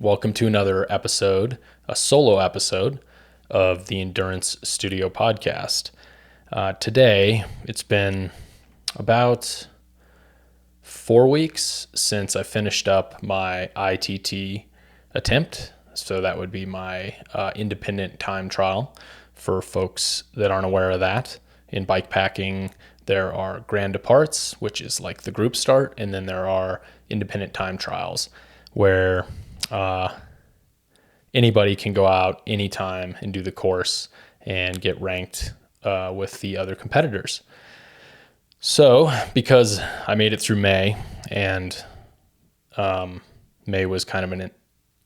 welcome to another episode, a solo episode of the Endurance Studio podcast. Today, it's been about 4 weeks since I finished up my ITT attempt. So that would be my independent time trial for folks that aren't aware of that. In bike packing, there are grand departs, which is like the group start, and then there are independent time trials where anybody can go out anytime and do the course and get ranked with the other competitors. So because I made it through May, and May was kind of an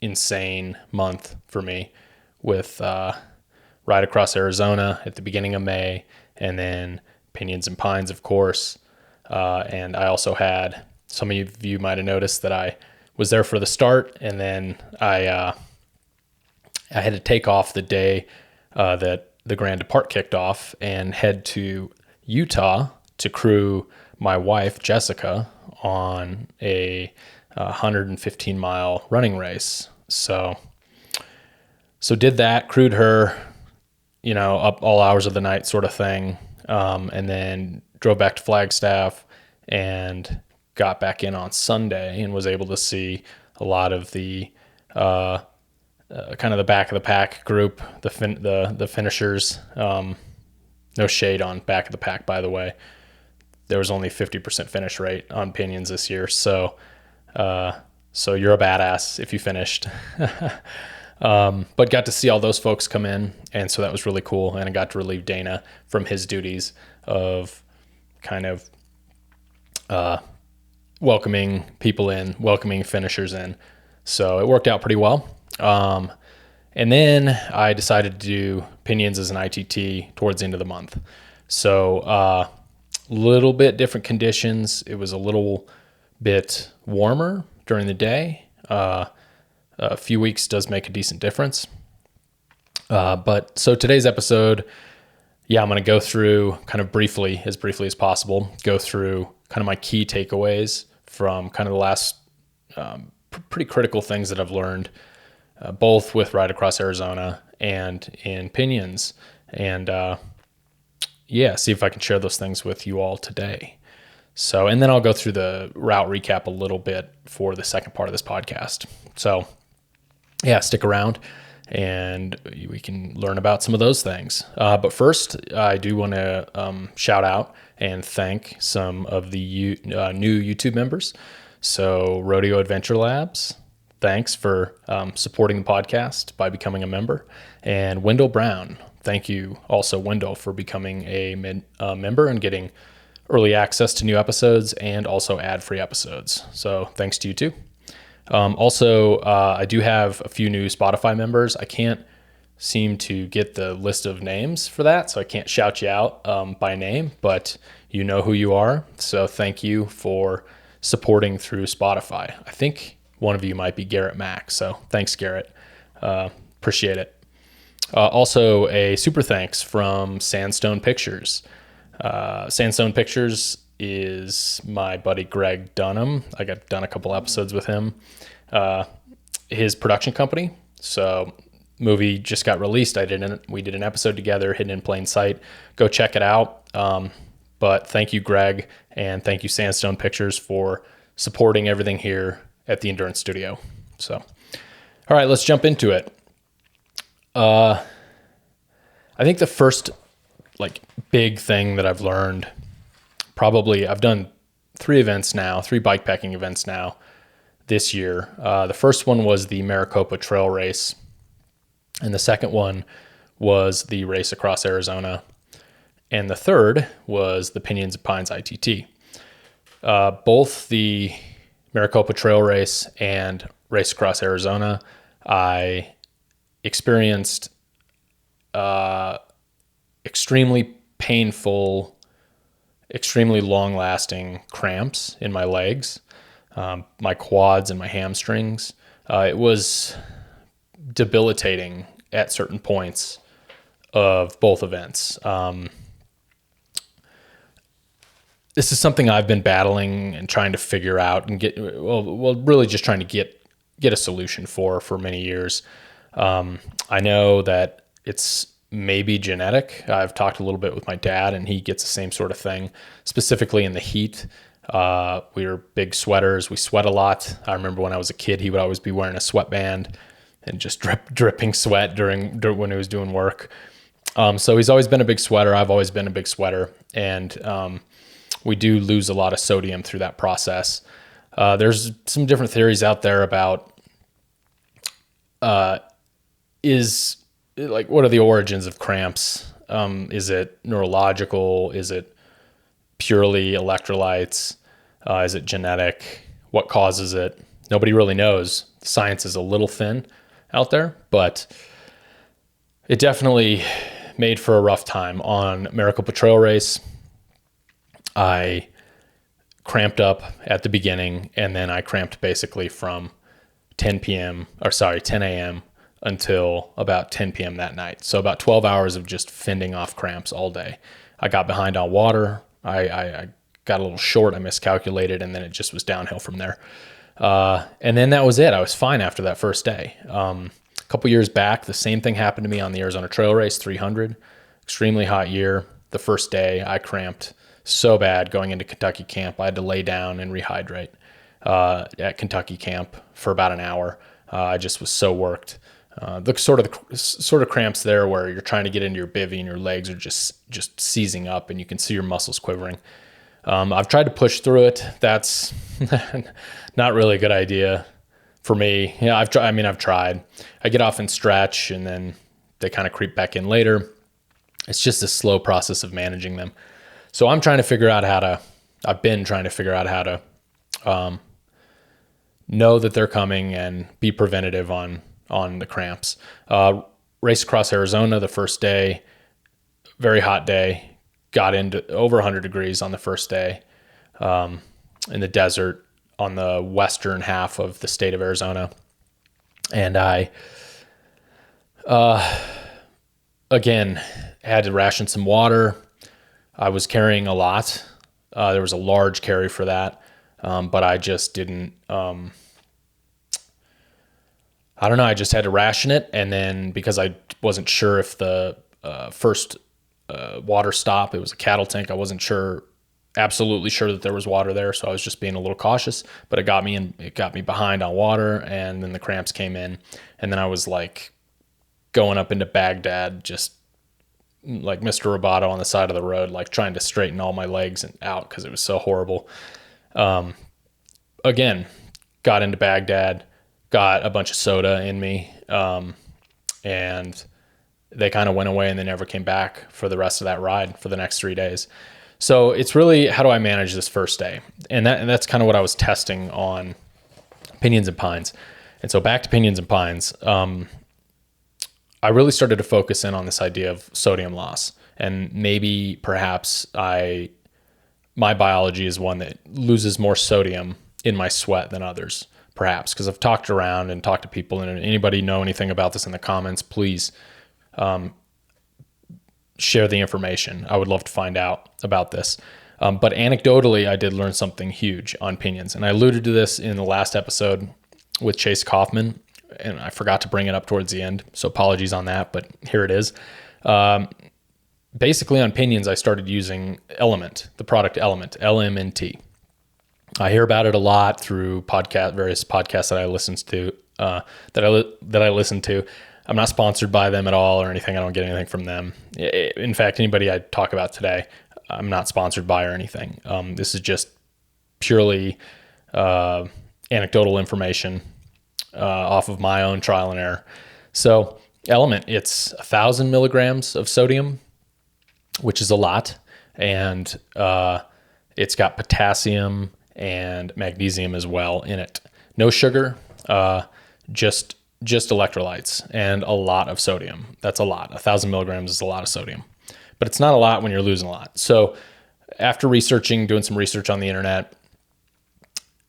insane month for me with Ride Across Arizona at the beginning of May, and then Pinyons and Pines, of course. And I also had, some of you might have noticed that I was there for the start, and then I had to take off the day that the Grand Depart kicked off and head to Utah to crew my wife, Jessica, on a 115-mile running race. So did that, crewed her, up all hours of the night sort of thing, and then drove back to Flagstaff and got back in on Sunday and was able to see a lot of the kind of the back of the pack group, the finishers. No shade on back of the pack, by the way. There was only 50% finish rate on Pinyons this year, so you're a badass if you finished. But got to see all those folks come in, and so that was really cool. And I got to relieve Dana from his duties of kind of welcoming people in, welcoming finishers in. So it worked out pretty well. And then I decided to do Pinyons as an ITT towards the end of the month. So little bit different conditions. It was a little bit warmer during the day. A few weeks does make a decent difference. But so today's episode, I'm going to go through kind of briefly as possible, go through kind of my key takeaways from kind of the last pretty critical things that I've learned, both with Ride Across Arizona and in Pinyons, and see if I can share those things with you all today. So, and then I'll go through the route recap a little bit for the second part of this podcast. So, stick around and we can learn about some of those things. But first, I do want to shout out and thank some of the new YouTube members. So Rodeo Adventure Labs, thanks for supporting the podcast by becoming a member. And Wendell Brown, thank you also, Wendell, for becoming a member and getting early access to new episodes and also ad-free episodes. So thanks to you too. Also, I do have a few new Spotify members. I can't seem to get the list of names for that, so I can't shout you out by name, but you know who you are. So thank you for supporting through Spotify. I think one of you might be Garrett Mack, so thanks, Garrett. Appreciate it. Also, a super thanks from Sandstone Pictures. Sandstone Pictures is my buddy Greg Dunham. I got done a couple episodes with him. His production company. So movie just got released. We did an episode together, Hidden in Plain Sight. Go check it out. But thank you, Greg, and thank you, Sandstone Pictures, for supporting everything here at the Endurance Studio. So, all right, let's jump into it. I think the first big thing that I've learned, probably I've done 3 bikepacking events now this year. The first one was the Maricopa Trail Race, and the second one was the Race Across Arizona, and the third was the Pinyons and Pines ITT. Both the Maricopa Trail Race and Race Across Arizona, I experienced extremely painful, extremely long-lasting cramps in my legs, my quads and my hamstrings. It was debilitating at certain points of both events. This is something I've been battling and trying to figure out and really just trying to get get a solution for many years. I know that it's maybe genetic. I've talked a little bit with my dad, and he gets the same sort of thing, specifically in the heat. We were big sweaters. We sweat a lot. I remember when I was a kid, he would always be wearing a sweatband and just dripping sweat during when he was doing work. So he's always been a big sweater. I've always been a big sweater, and we do lose a lot of sodium through that process. There's some different theories out there about what are the origins of cramps? Is it neurological? Is it purely electrolytes? Is it genetic? What causes it? Nobody really knows. Science is a little thin out there, but it definitely made for a rough time. On Maricopa Trail Race, I cramped up at the beginning, and then I cramped basically from 10 a.m. until about 10 p.m. that night. So about 12 hours of just fending off cramps all day. I got behind on water. I got a little short. I miscalculated, and then it just was downhill from there. And then that was it. I was fine after that first day. A couple years back, the same thing happened to me on the Arizona Trail Race 300. Extremely hot year. The first day I cramped so bad going into Kentucky camp. I had to lay down and rehydrate at Kentucky camp for about an hour. I just was so worked. The sort of cramps there where you're trying to get into your bivy and your legs are just seizing up and you can see your muscles quivering. I've tried to push through it. That's not really a good idea for me. Yeah, I've tried. I get off and stretch, and then they kind of creep back in later. It's just a slow process of managing them. So I've been trying to figure out how to know that they're coming and be preventative on the cramps. Race across Arizona the first day, very hot day, got into over 100 degrees on the first day in the desert on the western half of the state of Arizona. And I, again, had to ration some water. I was carrying a lot. There was a large carry for that. But I just didn't, I don't know. I just had to ration it. And then because I wasn't sure if the first water stop, it was a cattle tank. I wasn't absolutely sure that there was water there. So I was just being a little cautious, but it got me behind on water. And then the cramps came in, and then I was like going up into Baghdad, just like Mr. Roboto on the side of the road, like trying to straighten all my legs and out because it was so horrible. Again, got into Baghdad, got a bunch of soda in me, and they kind of went away and they never came back for the rest of that ride for the next 3 days. So it's really, how do I manage this first day? And that's kind of what I was testing on Pinyons and Pines. And so back to Pinyons and Pines, I really started to focus in on this idea of sodium loss. And maybe perhaps my biology is one that loses more sodium in my sweat than others, perhaps, because I've talked around and talked to people, and anybody know anything about this in the comments, please share the information. I would love to find out about this. But anecdotally, I did learn something huge on Pinyons, and I alluded to this in the last episode with Chase Kaufman, and I forgot to bring it up towards the end, so apologies on that, but here it is. Basically on Pinyons, I started using Element, the product Element, LMNT. I hear about it a lot through various podcasts that I listen to. I'm not sponsored by them at all or anything. I don't get anything from them. In fact, anybody I talk about today, I'm not sponsored by or anything. This is just purely anecdotal information off of my own trial and error. So Element, it's 1,000 milligrams of sodium, which is a lot. And it's got potassium and magnesium as well in it. No sugar, just electrolytes and a lot of sodium. That's a lot. 1,000 milligrams is a lot of sodium, but it's not a lot when you're losing a lot. So after doing some research on the internet,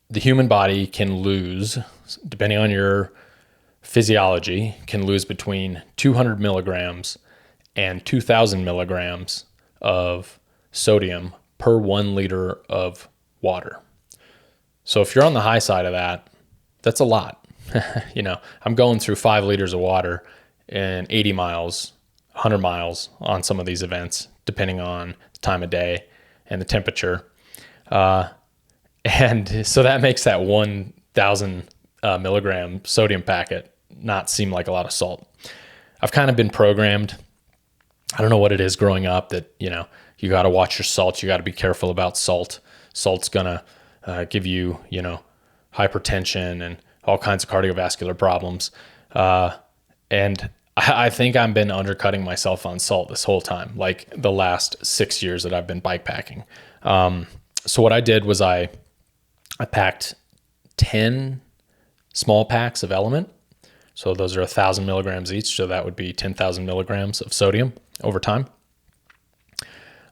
the human body can lose, depending on your physiology, can lose between 200 milligrams and 2,000 milligrams of sodium per 1 liter of water. So if you're on the high side of that, that's a lot. I'm going through 5 liters of water in 80 miles, 100 miles on some of these events, depending on the time of day and the temperature. And so that makes that 1,000 milligram sodium packet not seem like a lot of salt. I've kind of been programmed. I don't know what it is growing up that, you got to watch your salt. You got to be careful about salt. Salt's going to give you, hypertension and all kinds of cardiovascular problems. And I think I've been undercutting myself on salt this whole time, like the last 6 years that I've been bike packing. So what I did was I packed 10 small packs of Element. So those are 1,000 milligrams each. So that would be 10,000 milligrams of sodium over time.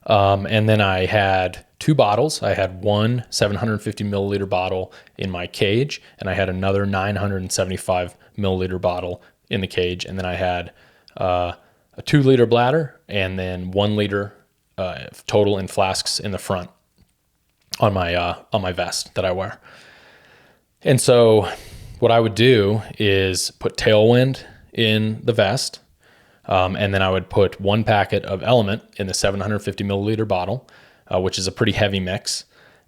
And then I had 2 bottles. I had one 750 milliliter bottle in my cage, and I had another 975 milliliter bottle in the cage. And then I had a 2-liter bladder, and then 1 liter total in flasks in the front on my vest that I wear. And so what I would do is put Tailwind in the vest, and then I would put 1 packet of Element in the 750 milliliter bottle, which is a pretty heavy mix.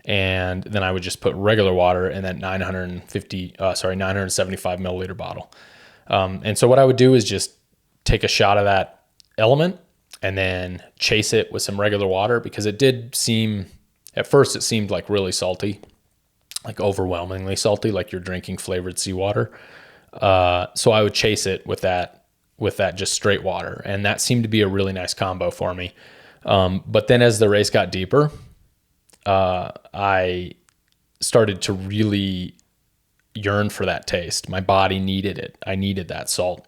And then I would just put regular water in that 975 milliliter bottle. And so what I would do is just take a shot of that Element and then chase it with some regular water, because it did seem, at first it seemed like really salty, like overwhelmingly salty, like you're drinking flavored seawater. So I would chase it with that just straight water. And that seemed to be a really nice combo for me. But then as the race got deeper, I started to really yearn for that taste. My body needed it. I needed that salt.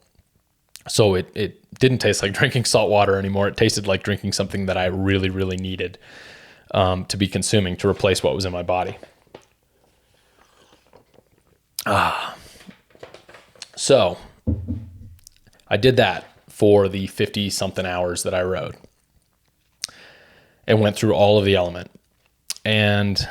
So it didn't taste like drinking salt water anymore. It tasted like drinking something that I really, really needed to be consuming to replace what was in my body. So I did that for the 50 something hours that I rode and went through all of the Element. And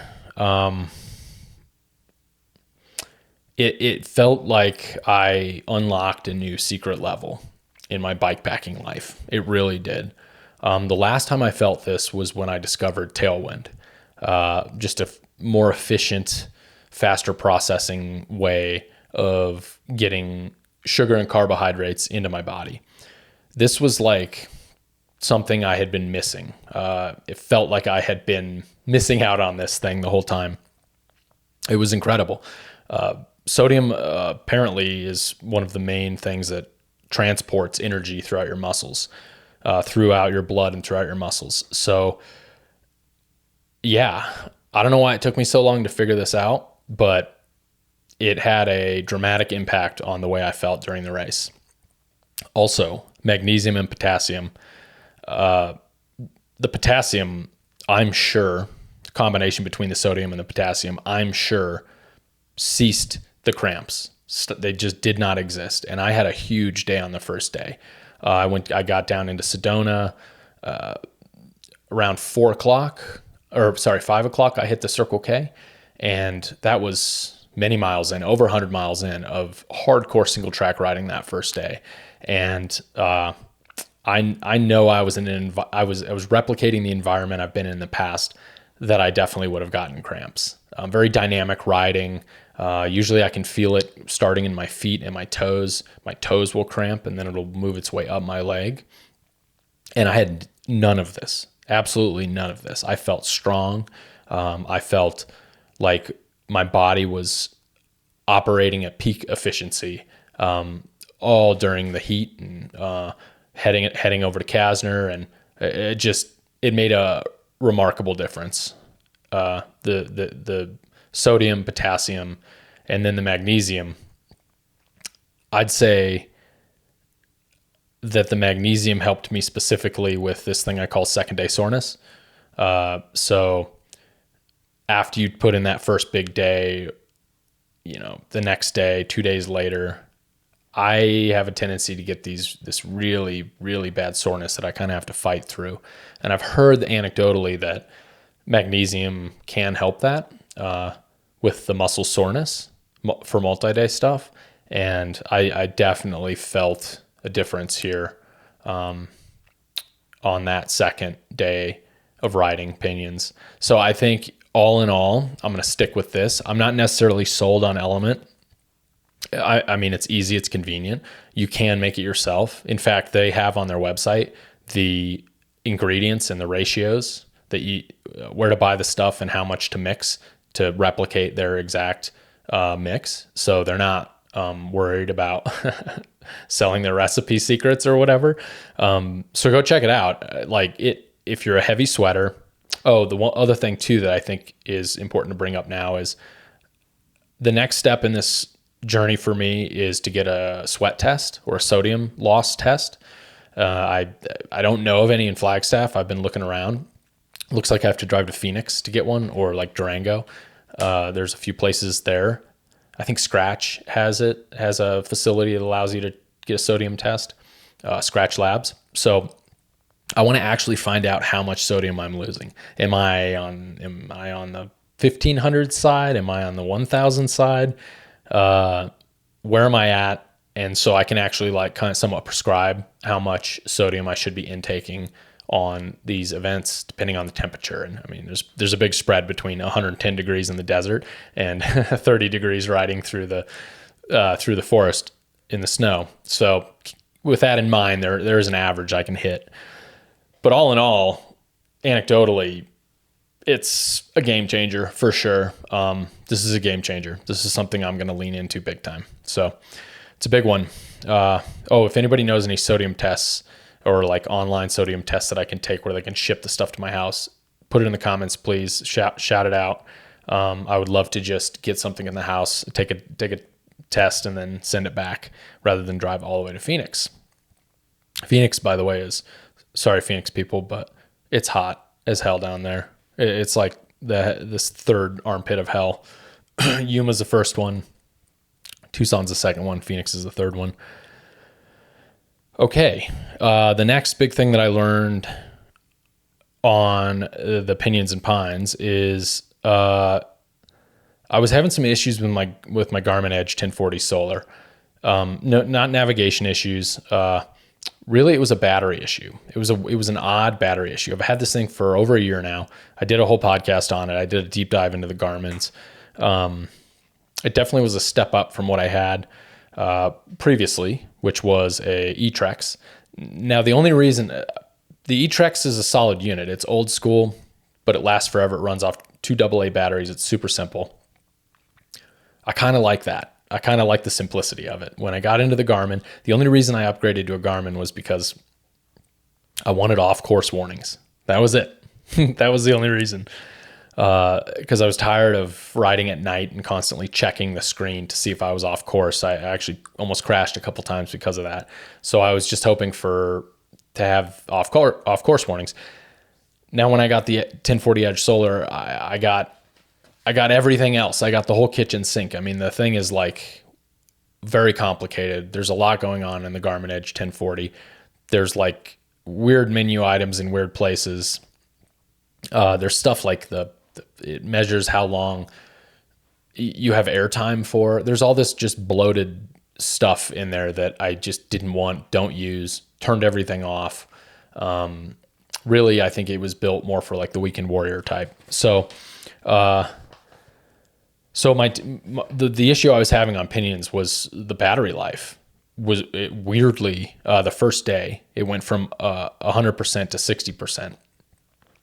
it felt like I unlocked a new secret level in my bikepacking life. It really did. The last time I felt this was when I discovered Tailwind, just a more efficient, faster processing way of getting sugar and carbohydrates into my body. This was like something I had been missing. It felt like I had been missing out on this thing the whole time. It was incredible. Sodium apparently is one of the main things that transports energy throughout your muscles, throughout your blood and throughout your muscles. So yeah, I don't know why it took me so long to figure this out, but it had a dramatic impact on the way I felt during the race. Also, magnesium and potassium. The potassium, I'm sure, the combination between the sodium and the potassium, I'm sure, ceased the cramps. They just did not exist. And I had a huge day on the first day. I got down into Sedona around 5 o'clock. I hit the Circle K, and that was many miles in, over 100 miles in of hardcore single track riding that first day. And I know I was replicating the environment I've been in the past that I definitely would have gotten cramps. Very dynamic riding. Usually I can feel it starting in my feet and my toes. My toes will cramp, and then it'll move its way up my leg. And I had none of this. Absolutely none of this. I felt strong. I felt like my body was operating at peak efficiency, all during the heat and heading over to Kasner, and it made a remarkable difference. The sodium, potassium, and then the magnesium. I'd say that the magnesium helped me specifically with this thing I call second day soreness. So after you put in that first big day, the next day, 2 days later, I have a tendency to get this really, really bad soreness that I kind of have to fight through. And I've heard anecdotally that magnesium can help that with the muscle soreness for multi-day stuff. And I definitely felt a difference here on that second day of riding Pinions. So I think all in all, I'm going to stick with this. I'm not necessarily sold on Element. I mean, it's easy, it's convenient. You can make it yourself. In fact, they have on their website the ingredients and the ratios that where to buy the stuff and how much to mix to replicate their exact mix. So they're not worried about selling their recipe secrets or whatever. So go check it out. If you're a heavy sweater. Oh, the one other thing too that I think is important to bring up now is the next step in this journey for me is to get a sweat test or a sodium loss test. I don't know of any in Flagstaff. I've been looking around. Looks like I have to drive to Phoenix to get one, or like Durango. There's a few places there. I think Scratch has a facility that allows you to get a sodium test, Scratch Labs. So I want to actually find out how much sodium I'm losing. Am I on the 1500 side? Am I on the 1000 side? Where am I at? And so I can actually like kind of somewhat prescribe how much sodium I should be intaking on these events, depending on the temperature. And I mean, there's a big spread between 110 degrees in the desert and 30 degrees riding through the forest in the snow. So with that in mind, there is an average I can hit. But all in all, anecdotally, it's a game changer for sure. This is a game changer. This is something I'm going to lean into big time. So it's a big one. If anybody knows any sodium tests or like online sodium tests that I can take where they can ship the stuff to my house, put it in the comments, please. Shout it out. I would love to just get something in the house, take a test, and then send it back rather than drive all the way to Phoenix. Phoenix, by the way, sorry, Phoenix people, but it's hot as hell down there. It's like this third armpit of hell. Yuma's the first one. Tucson's the second one. Phoenix is the third one. Okay. The next big thing that I learned on the Pinyons and Pines is I was having some issues with my Garmin Edge 1040 Solar. No, not navigation issues. Really, it was a battery issue. It was an odd battery issue. I've had this thing for over a year now. I did a whole podcast on it. I did a deep dive into the Garmin's. It definitely was a step up from what I had previously, which was a eTrex. Now, the only reason the eTrex is a solid unit. It's old school, but it lasts forever. It runs off 2 AA batteries. It's super simple. I kind of like that. I kind of like the simplicity of it. When I got into the Garmin, the only reason I upgraded to a Garmin was because I wanted off-course warnings. That was it. That was the only reason. Because I was tired of riding at night and constantly checking the screen to see if I was off course. I actually almost crashed a couple times because of that. So I was just hoping to have off course warnings. Now, when I got the 1040 Edge Solar, I got everything else. I got the whole kitchen sink. I mean, the thing is like very complicated. There's a lot going on in the Garmin Edge 1040. There's like weird menu items in weird places. There's stuff like it measures how long you have airtime for. There's all this just bloated stuff in there that I just don't use, turned everything off. Really, I think it was built more for like the weekend warrior type. So the issue I was having on Pinions was the battery life. Weirdly, the first day, it went from 100% to 60%.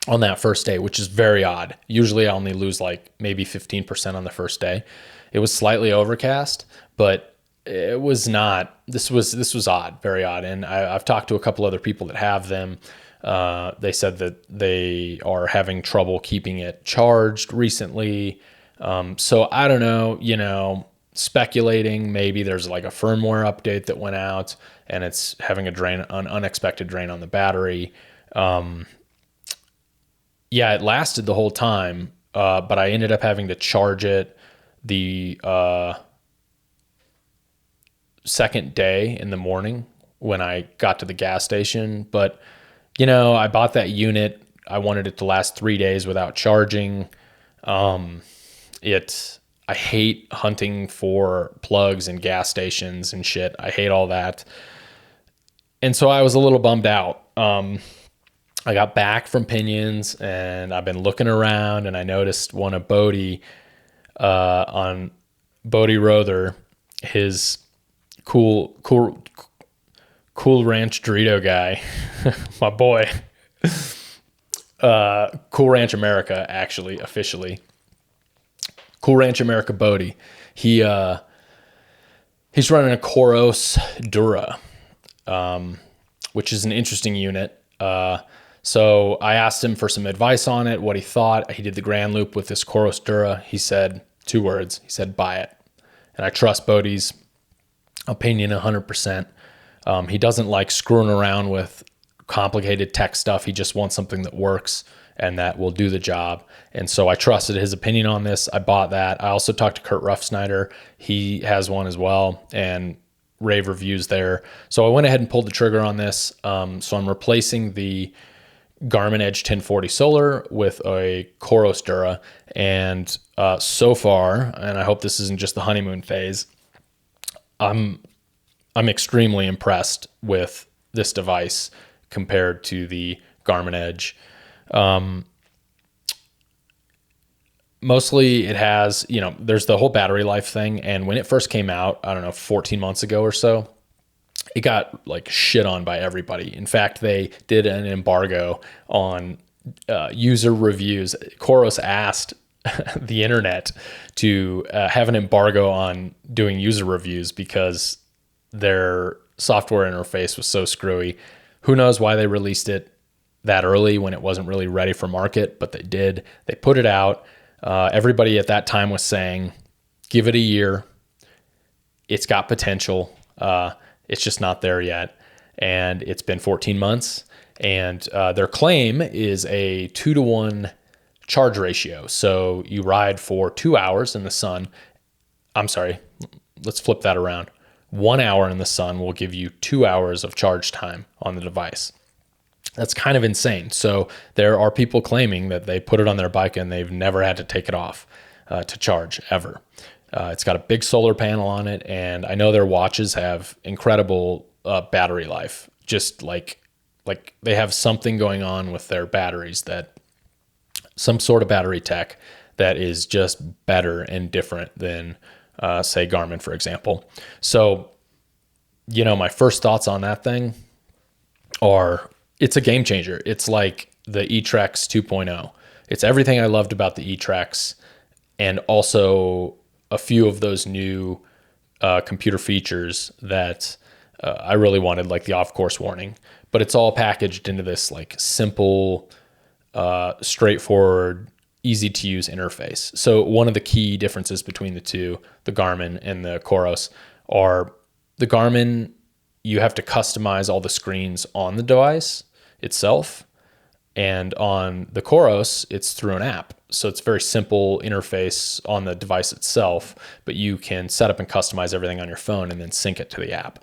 On that first day, which is very odd. Usually I only lose like maybe 15% on the first day. It was slightly overcast, but it was not. This was odd, very odd. And I've talked to a couple other people that have them. They said that they are having trouble keeping it charged recently. So I don't know, speculating, maybe there's like a firmware update that went out and it's having an unexpected drain on the battery. Yeah, it lasted the whole time, but I ended up having to charge it the second day in the morning when I got to the gas station. But, I bought that unit. I wanted it to last 3 days without charging. I I hate hunting for plugs and gas stations and shit. I hate all that. And so I was a little bummed out. I got back from Pinyons and I've been looking around, and I noticed one of Bodie on Bodie Rother, his cool Ranch Dorito guy, my boy, Cool Ranch America, actually, officially. Cool Ranch America Bodie. He's running a Coros Dura, which is an interesting unit. So I asked him for some advice on it, what he thought. He did the Grand Loop with this Coros Dura. He said 2 words. He said, buy it. And I trust Bodie's opinion 100%. He doesn't like screwing around with complicated tech stuff. He just wants something that works and that will do the job. And so I trusted his opinion on this. I bought that. I also talked to Kurt Ruffsnyder. He has one as well, and rave reviews there. So I went ahead and pulled the trigger on this. So I'm replacing the Garmin Edge 1040 Solar with a Coros Dura. And so far, and I hope this isn't just the honeymoon phase, I'm extremely impressed with this device compared to the Garmin Edge. Mostly it has, there's the whole battery life thing. And when it first came out, I don't know, 14 months ago or so, it got like shit on by everybody. In fact, they did an embargo on user reviews. Coros asked the internet to have an embargo on doing user reviews because their software interface was so screwy. Who knows why they released it that early when it wasn't really ready for market, but they did. They put it out. Everybody at that time was saying, give it a year. It's got potential. It's just not there yet. And it's been 14 months. And their claim is a 2-to-1 charge ratio. So you ride for 2 hours in the sun. I'm sorry, let's flip that around. 1 hour in the sun will give you 2 hours of charge time on the device. That's kind of insane. So there are people claiming that they put it on their bike and they've never had to take it off to charge ever. It's got a big solar panel on it, and I know their watches have incredible battery life. Just like they have something going on with their batteries, that some sort of battery tech that is just better and different than say Garmin, for example. So, my first thoughts on that thing are, it's a game changer. It's like the eTrex 2.0. It's everything I loved about the eTrex, and also a few of those new computer features that I really wanted, like the off-course warning. But it's all packaged into this like simple, straightforward, easy-to-use interface. So one of the key differences between the two, the Garmin and the Coros, are the Garmin, you have to customize all the screens on the device itself. And on the Coros, it's through an app. So it's a very simple interface on the device itself, but you can set up and customize everything on your phone and then sync it to the app.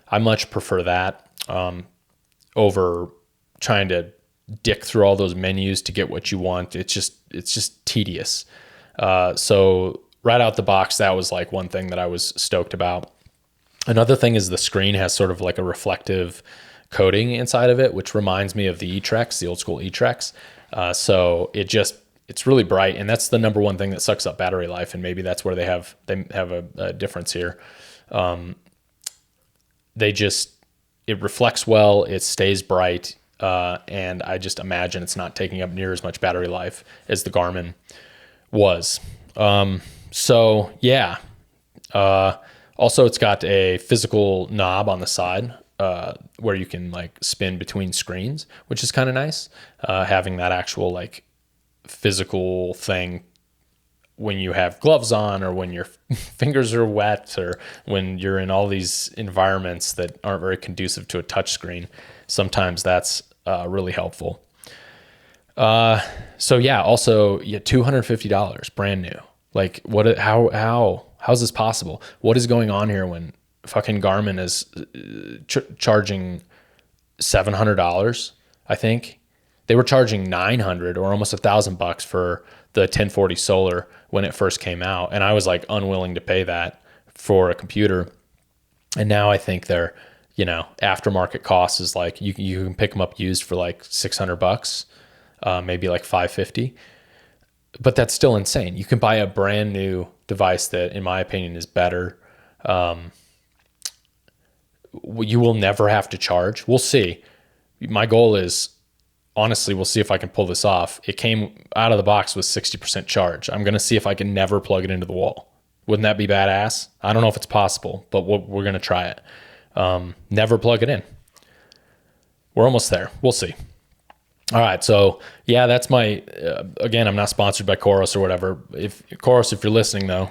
I much prefer that over trying to dick through all those menus to get what you want. It's just tedious. So right out the box, that was like one thing that I was stoked about. Another thing is the screen has sort of like a reflective coating inside of it, which reminds me of the eTrex, the old school eTrex. So it's really bright, and that's the number one thing that sucks up battery life. And maybe that's where they have a difference here. It reflects well, it stays bright. And I just imagine it's not taking up near as much battery life as the Garmin was. So yeah. Also it's got a physical knob on the side, where you can like spin between screens, which is kind of nice. Having that actual like physical thing when you have gloves on, or when your fingers are wet, or when you're in all these environments that aren't very conducive to a touch screen. Sometimes that's really helpful. So yeah, also $250 brand new. Like how's this possible? What is going on here when fucking Garmin is charging $700? I think they were charging $900 or almost $1,000 for the 1040 Solar when it first came out. And I was like unwilling to pay that for a computer. And now I think they're, aftermarket cost is like, you can pick them up used for like $600, maybe like $550. But that's still insane. You can buy a brand new device that, in my opinion, is better. You will never have to charge. We'll see. My goal is, honestly, we'll see if I can pull this off. It came out of the box with 60% charge. I'm going to see if I can never plug it into the wall. Wouldn't that be badass? I don't know if it's possible, but we're going to try it. Never plug it in. We're almost there. We'll see. All right. So yeah, that's my, again, I'm not sponsored by Coros or whatever. If you're listening though,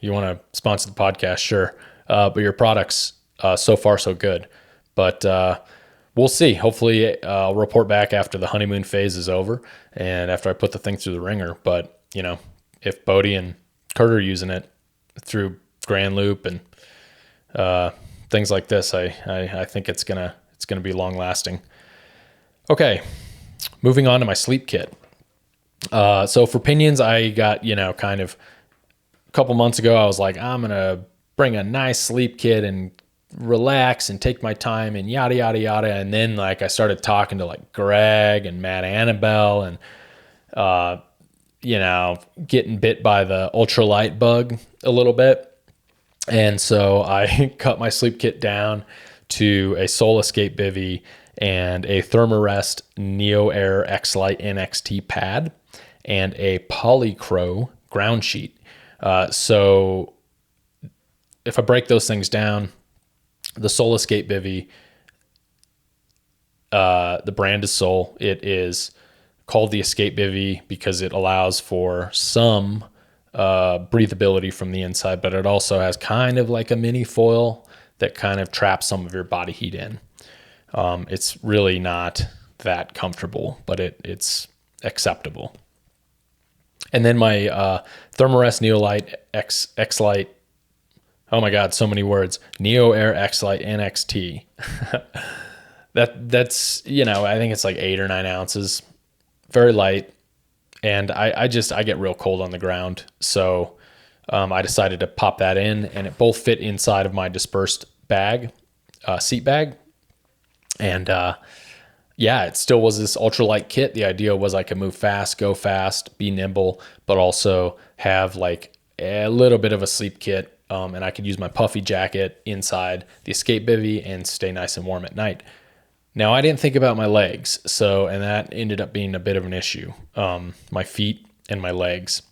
you want to sponsor the podcast, sure. But your product's, so far so good, but, we'll see. Hopefully I'll report back after the honeymoon phase is over and after I put the thing through the ringer. But if Bodie and Kurt are using it through Grand Loop and, things like this, I think it's gonna be long lasting. Okay. Moving on to my sleep kit. So for Pinyons, I got, kind of a couple months ago, I was like, I'm going to bring a nice sleep kit and relax and take my time and yada, yada, yada. And then like, I started talking to like Greg and Matt Annabelle and, getting bit by the ultralight bug a little bit. And so I cut my sleep kit down to a Soul Escape bivy and a Thermarest Neo Air X-Lite NXT pad and a Polycro ground sheet. So if I break those things down, the Soul Escape bivy, the brand is Soul. It is called the Escape bivy because it allows for some breathability from the inside, but it also has kind of like a mini foil that kind of traps some of your body heat in. It's really not that comfortable, but it's acceptable. And then my Thermarest Neolite X-Lite, oh my God, so many words, Neo Air X-Lite NXT. That's, I think it's like 8 or 9 ounces, very light. And I get real cold on the ground. So I decided to pop that in, and it both fit inside of my dispersed bag, seat bag. And it still was this ultralight kit. The idea was I could move fast, go fast, be nimble, but also have like a little bit of a sleep kit. And I could use my puffy jacket inside the Escape bivy and stay nice and warm at night. Now, I didn't think about my legs, and that ended up being a bit of an issue. My feet and my legs.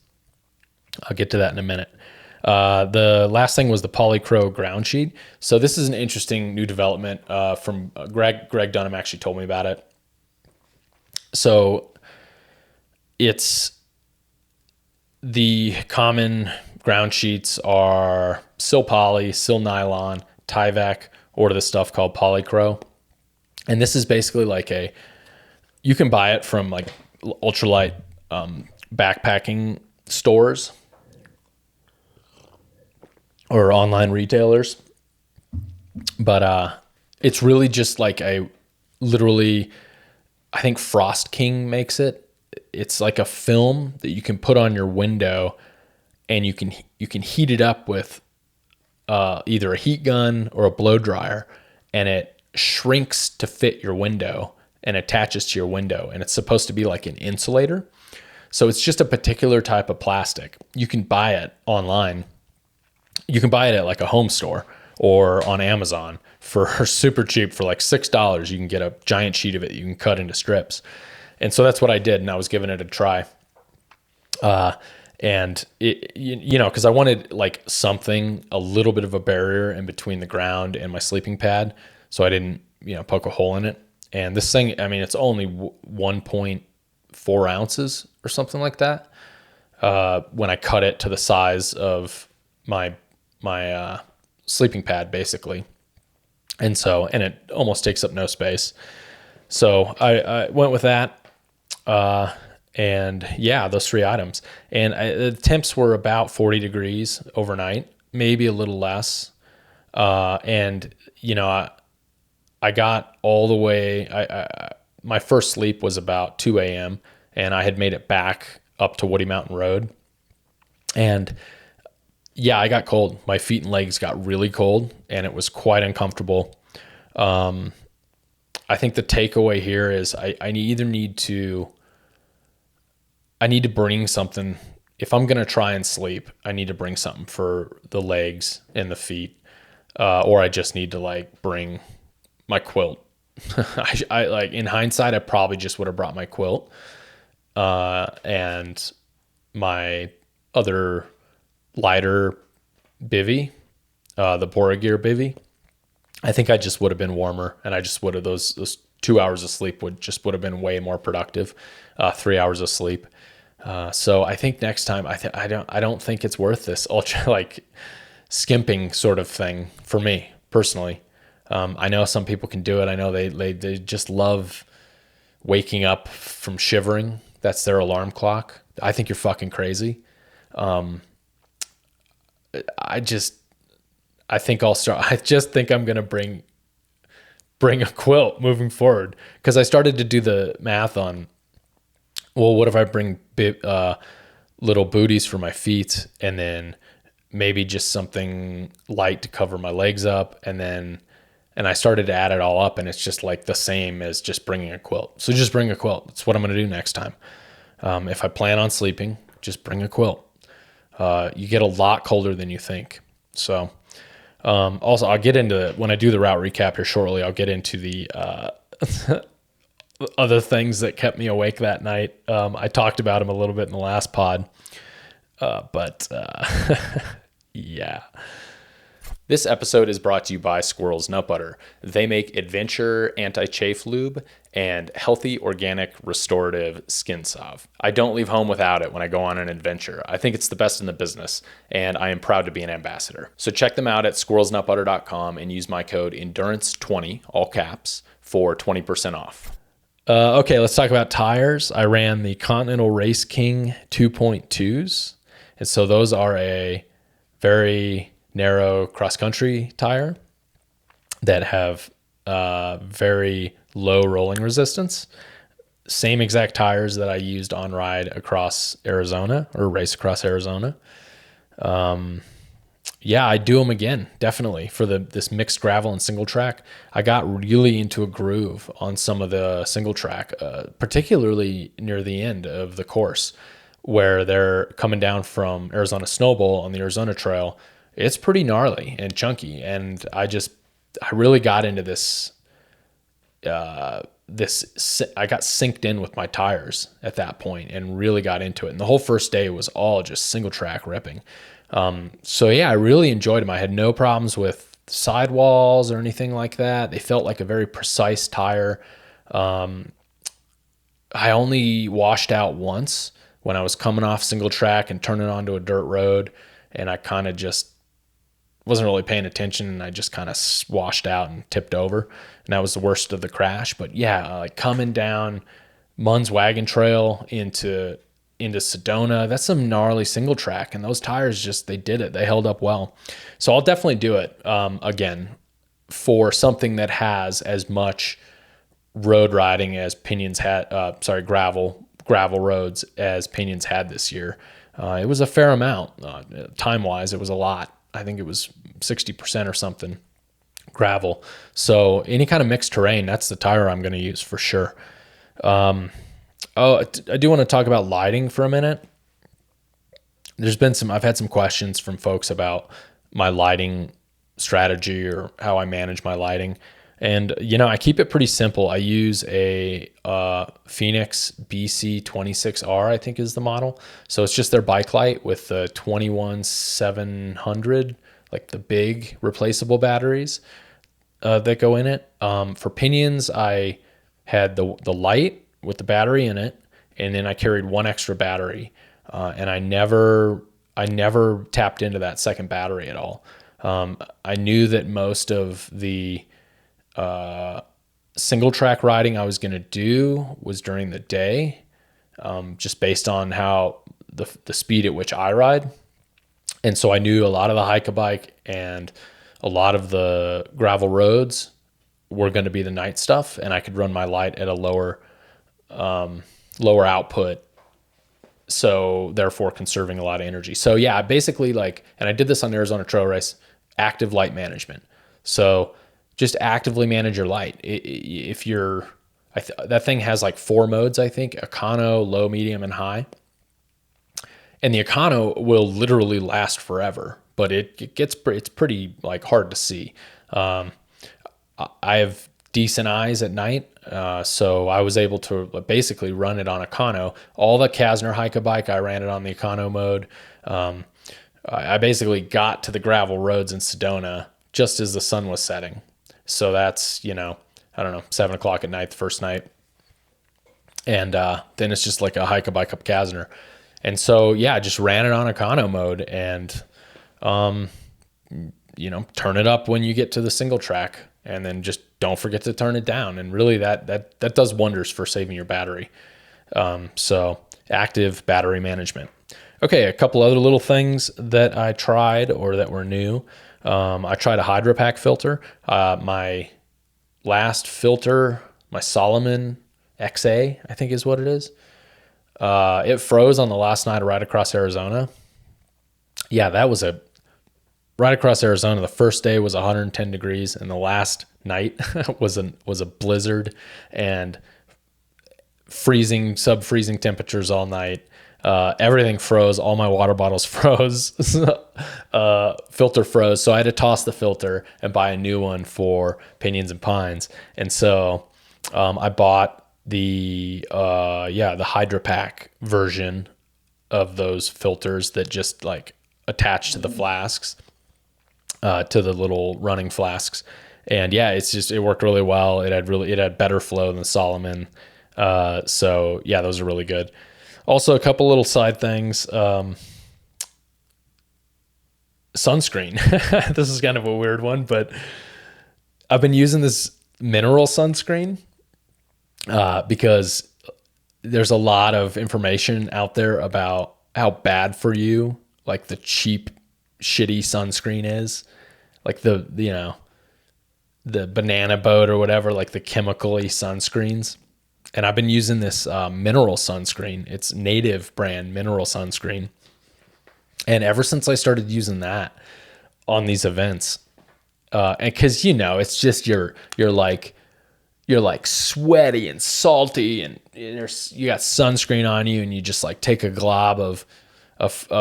I'll get to that in a minute. The last thing was the Polycro ground sheet. So this is an interesting new development from Greg Dunham actually told me about it. So it's the common ground sheets are Sil Poly, Sil Nylon, Tyvek, or the stuff called Polycro. And this is basically like you can buy it from like ultralight backpacking stores or online retailers. But it's really just like literally, I think Frost King makes it. It's like a film that you can put on your window, and you can heat it up with either a heat gun or a blow dryer, and it shrinks to fit your window and attaches to your window. And it's supposed to be like an insulator. So it's just a particular type of plastic. You can buy it online. You can buy it at like a home store or on Amazon for super cheap. For like $6, you can get a giant sheet of it you can cut into strips. And so that's what I did, and I was giving it a try. And it, because I wanted like something, a little bit of a barrier in between the ground and my sleeping pad, so I didn't, poke a hole in it. And this thing, I mean, it's only 1.4 ounces or something like that. When I cut it to the size of my sleeping pad, basically. And it almost takes up no space. So I went with that. And yeah, those 3 items. And the temps were about 40 degrees overnight, maybe a little less. I got all the way, my first sleep was about 2 a.m. and I had made it back up to Woody Mountain Road. And yeah, I got cold. My feet and legs got really cold, and it was quite uncomfortable. I think the takeaway here is I need to bring something. If I'm going to try and sleep, I need to bring something for the legs and the feet. Or I just need to like bring my quilt. I like, in hindsight, I probably just would have brought my quilt, and my other lighter bivy, the Borogear bivy. I think I just would have been warmer, and I just would have, those 2 hours of sleep would have been way more productive. 3 hours of sleep. So I think next time I don't think it's worth this ultra like skimping sort of thing for me personally. I know some people can do it. I know they just love waking up from shivering. That's their alarm clock. I think you're fucking crazy. I just think I'm going to bring a quilt moving forward, because I started to do the math on, well, what if I bring little booties for my feet, and then maybe just something light to cover my legs up, and I started to add it all up, and it's just like the same as just bringing a quilt. So just bring a quilt. That's what I'm going to do next time. If I plan on sleeping, just bring a quilt. You get a lot colder than you think. So also, I'll get into, when I do the route recap here shortly, I'll get into the other things that kept me awake that night. I talked about them a little bit in the last pod, but yeah. This episode is brought to you by Squirrel's Nut Butter. They make adventure anti-chafe lube and healthy, organic, restorative skin salve. I don't leave home without it when I go on an adventure. I think it's the best in the business, and I am proud to be an ambassador. So check them out at squirrelsnutbutter.com and use my code ENDURANCE20, all caps, for 20% off. Okay, let's talk about tires. I ran the Continental Race King 2.2s, and so those are a very narrow cross-country tire that have very low rolling resistance. Same exact tires that I used on ride across Arizona, or race across Arizona. Yeah, I do them again, definitely, for this mixed gravel and single track. I got really into a groove on some of the single track, particularly near the end of the course, where they're coming down from Arizona Snowbowl on the Arizona Trail. It's pretty gnarly and chunky, and I really got into this. I got synced in with my tires at that point and really got into it. And the whole first day was all just single track ripping. So yeah, I really enjoyed them. I had no problems with sidewalls or anything like that. They felt like a very precise tire. I only washed out once when I was coming off single track and turning onto a dirt road, and I kind of just wasn't really paying attention, and I just kind of washed out and tipped over, and that was the worst of the crash. But yeah, like coming down Munn's Wagon Trail into Sedona, that's some gnarly single track, and those tires they did it. They held up well. So I'll definitely do it again for something that has as much road riding as Pinyons had, gravel roads as Pinyons had this year. It was a fair amount. Time-wise, it was a lot. I think it was 60% or something gravel. So any kind of mixed terrain, that's the tire I'm going to use for sure. I do want to talk about lighting for a minute. I've had some questions from folks about my lighting strategy or how I manage my lighting. And, I keep it pretty simple. I use a Phoenix BC26R, I think is the model. So it's just their bike light with the 21700, like the big replaceable batteries that go in it. For Pinyons, I had the light with the battery in it, and then I carried one extra battery. And I never tapped into that second battery at all. I knew that most of the single track riding I was going to do was during the day, just based on how the speed at which I ride. And so I knew a lot of the hike-a-bike and a lot of the gravel roads were going to be the night stuff, and I could run my light at a lower output So therefore conserving a lot of energy. So yeah, basically like, and I did this on the Arizona Trail Race, active light management. So just actively manage your light. If you're, that thing has like 4 modes, I think: econo, low, medium, and high. And the econo will literally last forever, but it's pretty like hard to see. I have decent eyes at night, so I was able to basically run it on econo. All the Kastner hike bike, I ran it on the econo mode. I basically got to the gravel roads in Sedona just as the sun was setting. So that's, I don't know, 7 o'clock at night, the first night. And then it's just like a hike bike up Kastner. And so, yeah, I just ran it on econo mode and, turn it up when you get to the single track, and then just don't forget to turn it down. And really that does wonders for saving your battery. So active battery management. Okay. A couple other little things that I tried or that were new. I tried a HydroPack filter. My last filter, my Solomon XA, I think is what it is. It froze on the last night of Ride Across Arizona. Yeah, that was a Ride Across Arizona. The first day was 110 degrees, and the last night was a blizzard and sub-freezing temperatures all night. Everything froze. All my water bottles froze. Filter froze. So I had to toss the filter and buy a new one for Pinyons and Pines. And so I bought the HydroPack version of those filters that just like attach to the flasks, to the little running flasks. And yeah, it worked really well. It had better flow than Solomon. So yeah, those are really good. Also a couple little side things. Sunscreen. This is kind of a weird one, but I've been using this mineral sunscreen, because there's a lot of information out there about how bad for you, like the cheap, shitty sunscreen is, like the banana boat or whatever, like the chemical-y sunscreens. And I've been using this mineral sunscreen. It's native brand mineral sunscreen. And ever since I started using that on these events, and cause it's just, you're like sweaty and salty, and you got sunscreen on you, and you just like take a glob of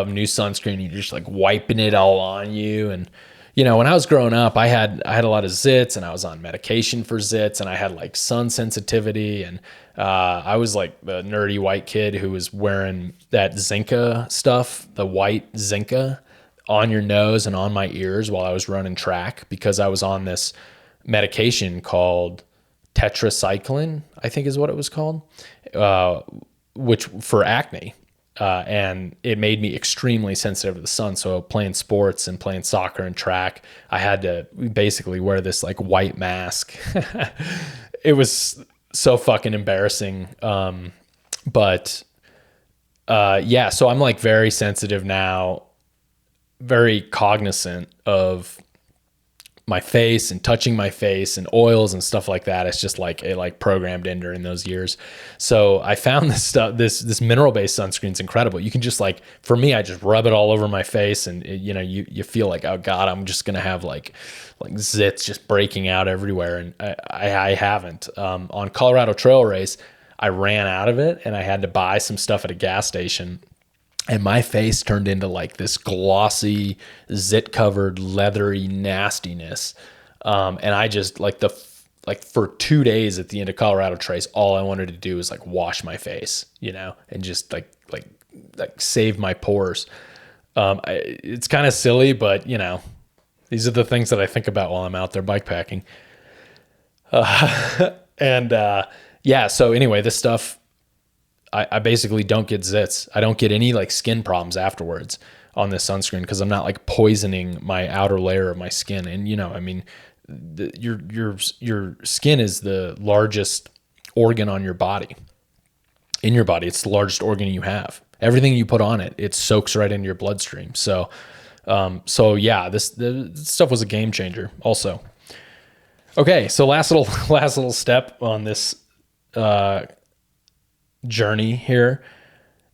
new sunscreen, and you're just like wiping it all on you. And when I was growing up, I had a lot of zits, and I was on medication for zits, and I had like sun sensitivity, and I was like the nerdy white kid who was wearing that Zinca stuff, the white Zinca, on your nose and on my ears while I was running track, because I was on this medication called tetracycline, I think is what it was called, which for acne. And it made me extremely sensitive to the sun. So playing sports and playing soccer and track, I had to basically wear this like white mask. It was so fucking embarrassing. But so I'm like very sensitive now, very cognizant of my face and touching my face and oils and stuff like that. It's just like it like programmed in during those years. So I found this stuff, this mineral based sunscreen is incredible. You can just like, for me, I just rub it all over my face, and you feel like, oh God, I'm just going to have like zits just breaking out everywhere. And I haven't. On Colorado Trail Race, I ran out of it and I had to buy some stuff at a gas station. And my face turned into like this glossy, zit-covered, leathery nastiness. And I just for 2 days at the end of Colorado Trace, all I wanted to do was like wash my face, and just like save my pores. It's kind of silly, but these are the things that I think about while I'm out there bikepacking. So anyway, this stuff, I basically don't get zits. I don't get any like skin problems afterwards on this sunscreen, because I'm not like poisoning my outer layer of my skin. And your skin is the largest organ on your body. In your body, it's the largest organ you have. Everything you put on it soaks right into your bloodstream. So this stuff was a game changer. Also, okay. So last little step on this journey here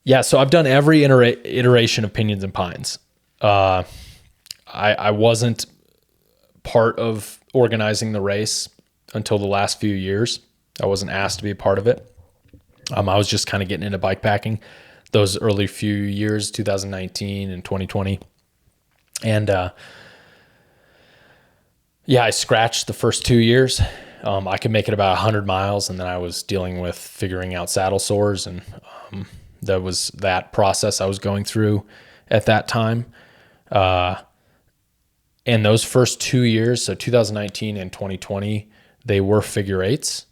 Yeah, so I've done every iteration of Pinyons and Pines. I wasn't part of organizing the race until the last few years. I wasn't asked to be a part of it. I was just kind of getting into bike packing those early few years, 2019 and 2020. And I scratched the first 2 years. I could make it about 100 miles, and then I was dealing with figuring out saddle sores, and that was that process I was going through at that time. And those first 2 years, so 2019 and 2020, they were figure eights,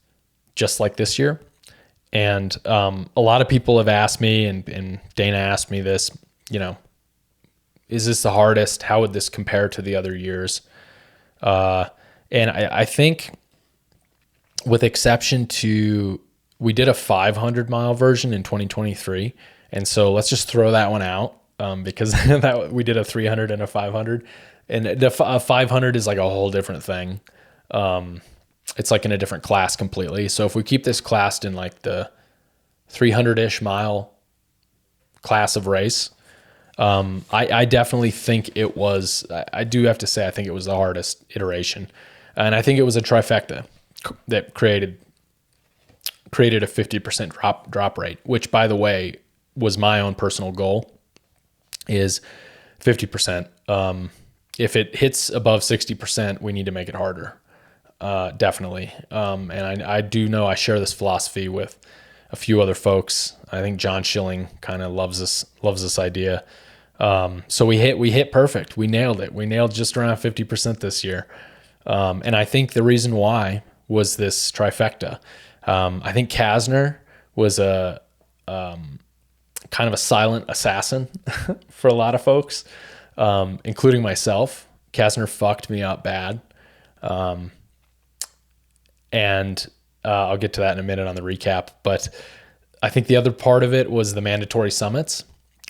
just like this year. And a lot of people have asked me, and Dana asked me this, is this the hardest? How would this compare to the other years? And I think, with exception to, we did a 500-mile version in 2023. And so let's just throw that one out because we did a 300 and a 500. And the 500 is like a whole different thing. It's like in a different class completely. So if we keep this classed in like the 300-ish mile class of race, I definitely think it was, I do have to say, I think it was the hardest iteration. And I think it was a trifecta that created a 50% drop rate, which, by the way, was my own personal goal, is 50%. If it hits above 60%, we need to make it harder. Definitely. And I do know I share this philosophy with a few other folks. I think John Schilling kind of loves this idea. So we hit perfect. We nailed it. We nailed just around 50% this year. And I think the reason why was this trifecta. I think Kasner was a kind of a silent assassin for a lot of folks, including myself. Kasner fucked me up bad. And I'll get to that in a minute on the recap. But I think the other part of it was the mandatory summits,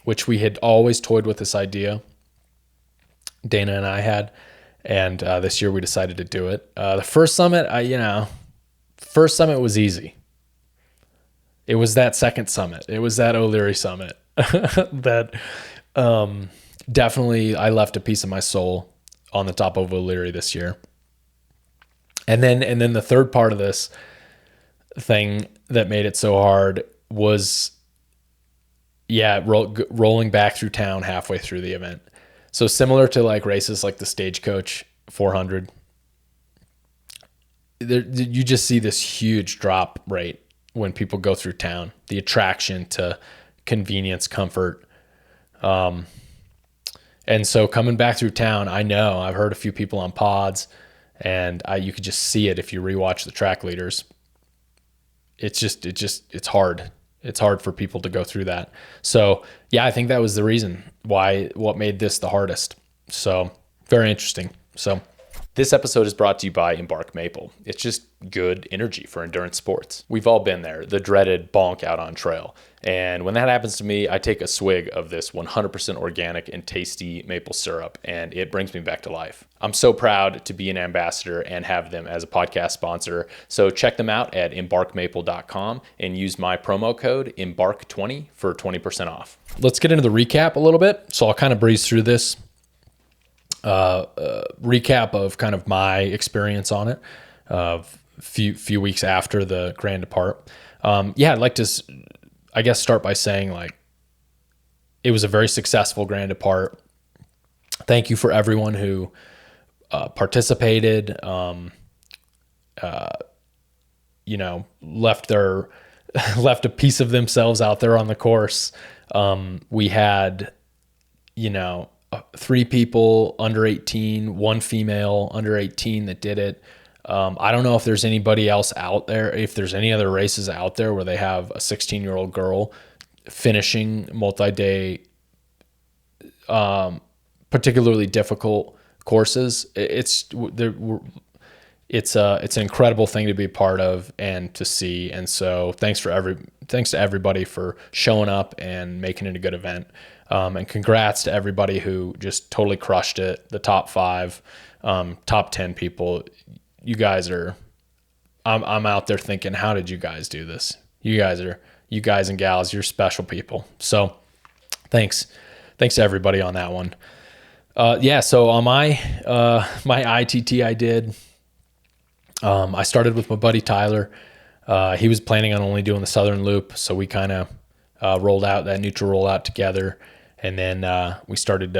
which we had always toyed with this idea, Dana and I had. And this year we decided to do it. The first summit, first summit was easy. It was that second summit. It was that O'Leary summit that definitely I left a piece of my soul on the top of O'Leary this year. And then the third part of this thing that made it so hard was, rolling back through town halfway through the event. So similar to like races like the Stagecoach 400, you just see this huge drop rate when people go through town. The attraction to convenience, comfort. And so coming back through town, I know I've heard a few people on pods, and you could just see it if you rewatch the track leaders. It's hard. It's hard for people to go through that. So yeah, I think that was the reason what made this the hardest. So very interesting. So this episode is brought to you by Embark Maple. It's just good energy for endurance sports. We've all been there, the dreaded bonk out on trail. And when that happens to me, I take a swig of this 100% organic and tasty maple syrup, and it brings me back to life. I'm so proud to be an ambassador and have them as a podcast sponsor. So check them out at embarkmaple.com and use my promo code EMBARK20 for 20% off. Let's get into the recap a little bit. So I'll kind of breeze through this recap of kind of my experience on it few weeks after the Grand Depart. I'd like to, I guess, start by saying, like, it was a very successful Grand Depart. Thank you for everyone who participated, left a piece of themselves out there on the course. We had, 3 people under 18, 1 female under 18 that did it. I don't know if there's anybody else out there, if there's any other races out there where they have a 16-year-old girl finishing multi-day, particularly difficult courses. It's an incredible thing to be a part of and to see. And so thanks to everybody for showing up and making it a good event. And congrats to everybody who just totally crushed it. The top 5, top 10 people. You guys are, I'm out there thinking, how did you guys do this? You guys are you guys and gals, you're special people. So thanks to everybody on that one. So on my ITT I did, I started with my buddy Tyler. He was planning on only doing the Southern Loop, so we kind of rolled out that neutral rollout together, and then we started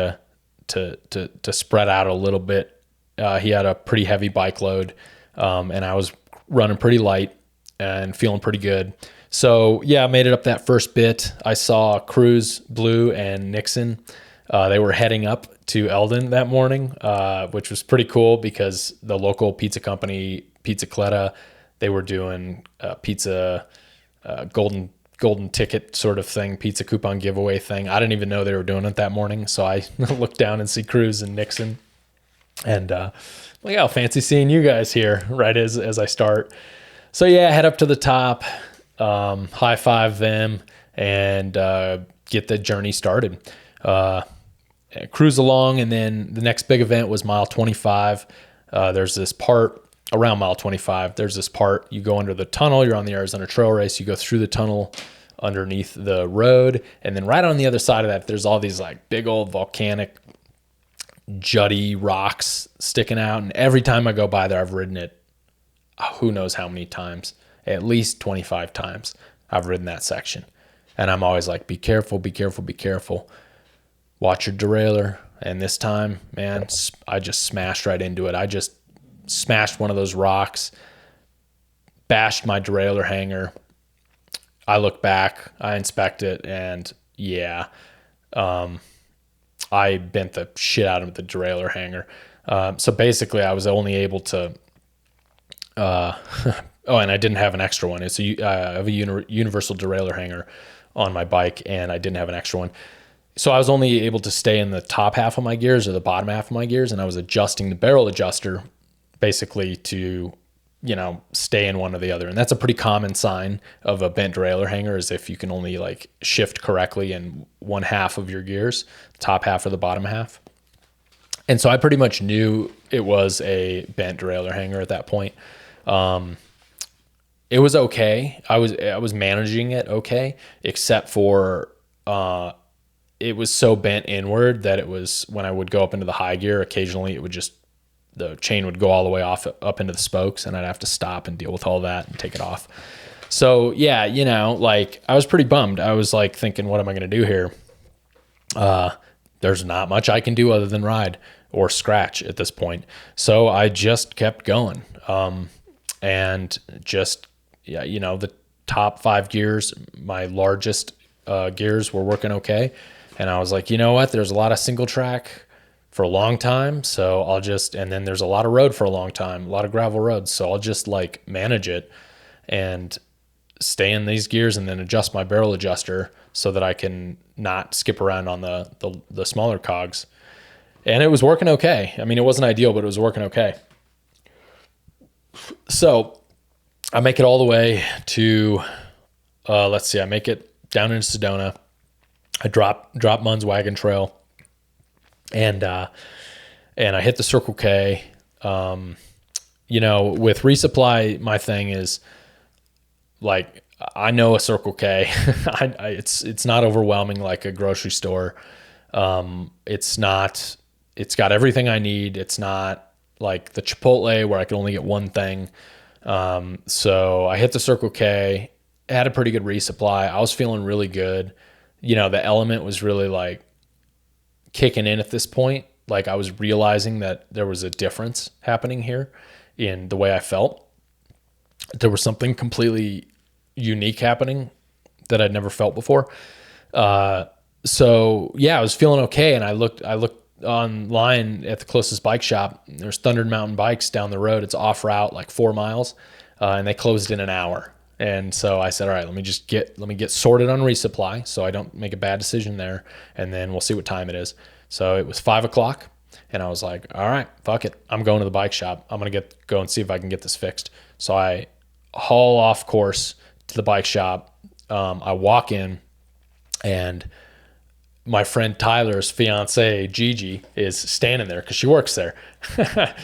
to spread out a little bit. He had a pretty heavy bike load, and I was running pretty light and feeling pretty good. So yeah, I made it up that first bit. I saw Cruz, Blue, and Nixon. They were heading up to Eldon that morning, which was pretty cool because the local pizza company, Pizza Cletta, they were doing pizza golden ticket sort of thing, pizza coupon giveaway thing. I didn't even know they were doing it that morning. So I looked down and see Cruz and Nixon, and like, oh, fancy seeing you guys here right as I start. So yeah, head up to the top, high five them, and get the journey started. Cruise along, and then the next big event was mile 25. There's this part around mile 25. There's this part, you go under the tunnel, you're on the Arizona Trail Race, you go through the tunnel underneath the road, and then right on the other side of that, there's all these like big old volcanic jutty rocks sticking out. And every time I go by there, I've ridden it, who knows how many times, at least 25 times I've ridden that section. And I'm always like, be careful, be careful, be careful. Watch your derailleur. And this time, man, I just smashed right into it. I just smashed one of those rocks, bashed my derailleur hanger. I look back, I inspect it, and yeah, I bent the shit out of the derailleur hanger. So basically, I was only able to, and I didn't have an extra one. It's I have a universal derailleur hanger on my bike, and I didn't have an extra one. So I was only able to stay in the top half of my gears or the bottom half of my gears, and I was adjusting the barrel adjuster basically to, stay in one or the other. And that's a pretty common sign of a bent derailleur hanger, is if you can only like shift correctly in one half of your gears, top half or the bottom half. And so I pretty much knew it was a bent derailleur hanger at that point. It was okay. I was managing it okay, except for it was so bent inward that it was, when I would go up into the high gear, occasionally it would just, the chain would go all the way off up into the spokes, and I'd have to stop and deal with all that and take it off. So yeah, like I was pretty bummed. I was like thinking, what am I going to do here? There's not much I can do other than ride or scratch at this point. So I just kept going. And just, the top 5 gears, my largest gears were working okay. And I was like, you know what? There's a lot of single track for a long time. So I'll just, and then there's a lot of road for a long time, a lot of gravel roads. So I'll just like manage it and stay in these gears and then adjust my barrel adjuster so that I can not skip around on the smaller cogs. And it was working okay. I mean, it wasn't ideal, but it was working okay. So I make it all the way to, I make it down into Sedona. I drop Munn's Wagon Trail, and I hit the Circle K. With resupply, my thing is like, I know a Circle K. It's not overwhelming like a grocery store. It's got everything I need. It's not like the Chipotle where I can only get one thing. So I hit the Circle K, had a pretty good resupply. I was feeling really good. The element was really like kicking in at this point. Like I was realizing that there was a difference happening here in the way I felt. There was something completely unique happening that I'd never felt before. So yeah, I was feeling okay. And I looked online at the closest bike shop. There's Thunder Mountain Bikes down the road. It's off route, like 4 miles. And they closed in an hour. And so I said, all right, let me get sorted on resupply so I don't make a bad decision there. And then we'll see what time it is. So it was 5:00, and I was like, all right, fuck it. I'm going to the bike shop. I'm going to go and see if I can get this fixed. So I haul off course to the bike shop. I walk in, and my friend Tyler's fiance, Gigi, is standing there because she works there.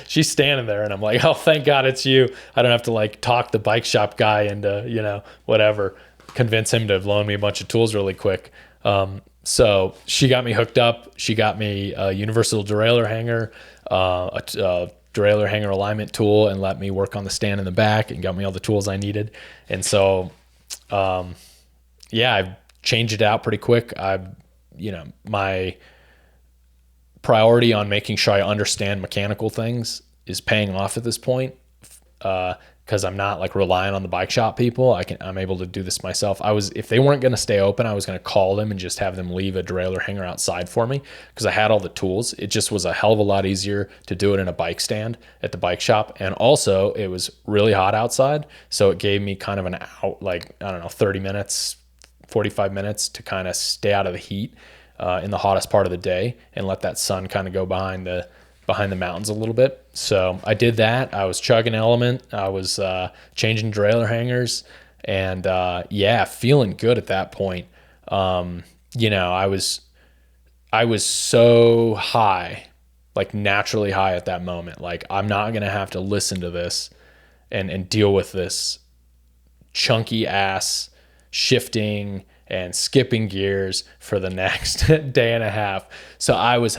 She's standing there, and I'm like, oh, thank God it's you. I don't have to like talk the bike shop guy into, whatever. convince him to loan me a bunch of tools really quick. So she got me hooked up. She got me a universal derailleur hanger, a derailleur hanger alignment tool, and let me work on the stand in the back, and got me all the tools I needed. And so, I changed it out pretty quick. My priority on making sure I understand mechanical things is paying off at this point. Because I'm not like relying on the bike shop people. I'm able to do this myself. If they weren't going to stay open, I was going to call them and just have them leave a derailleur hanger outside for me, because I had all the tools. It just was a hell of a lot easier to do it in a bike stand at the bike shop. And also it was really hot outside. So it gave me kind of 30 minutes, 45 minutes to kind of stay out of the heat in the hottest part of the day and let that sun kind of go behind the mountains a little bit. So I did that. I was chugging Element. I was changing derailleur hangers, and feeling good at that point. I was so high, like naturally high at that moment. Like, I'm not going to have to listen to this and deal with this chunky ass shifting and skipping gears for the next day and a half. So I was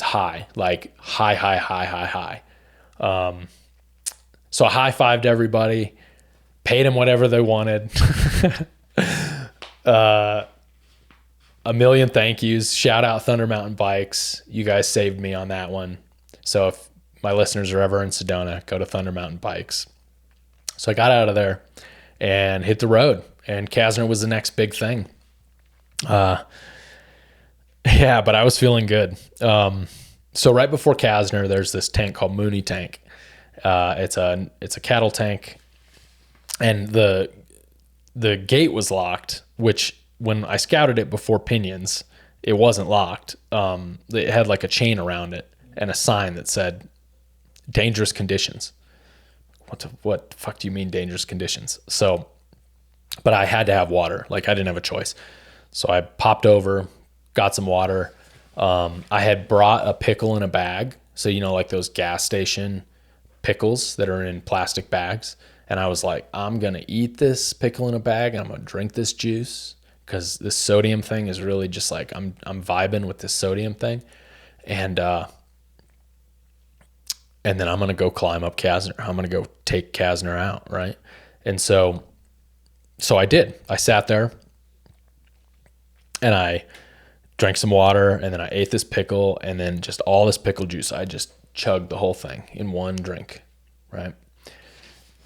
high, like high. So I high-fived everybody, paid them whatever they wanted. A million thank yous. Shout out Thunder Mountain Bikes. You guys saved me on that one. So if my listeners are ever in Sedona, go to Thunder Mountain Bikes. So I got out of there and hit the road, and Kasner was the next big thing. But I was feeling good. So right before Kasner, there's this tank called Mooney Tank. It's a cattle tank, and the gate was locked, which when I scouted it before Pinyons, it wasn't locked. It had like a chain around it and a sign that said dangerous conditions. What the fuck do you mean dangerous conditions? So, but I had to have water. Like, I didn't have a choice. So I popped over, got some water. I had brought a pickle in a bag. So, like those gas station pickles that are in plastic bags. And I was like, I'm going to eat this pickle in a bag, and I'm going to drink this juice, because this sodium thing is really just like, I'm vibing with this sodium thing. And then I'm going to go climb up Kasner. I'm going to go take Kasner out. Right. And so I did. I sat there and I drank some water, and then I ate this pickle, and then just all this pickle juice, I just chugged the whole thing in one drink. Right.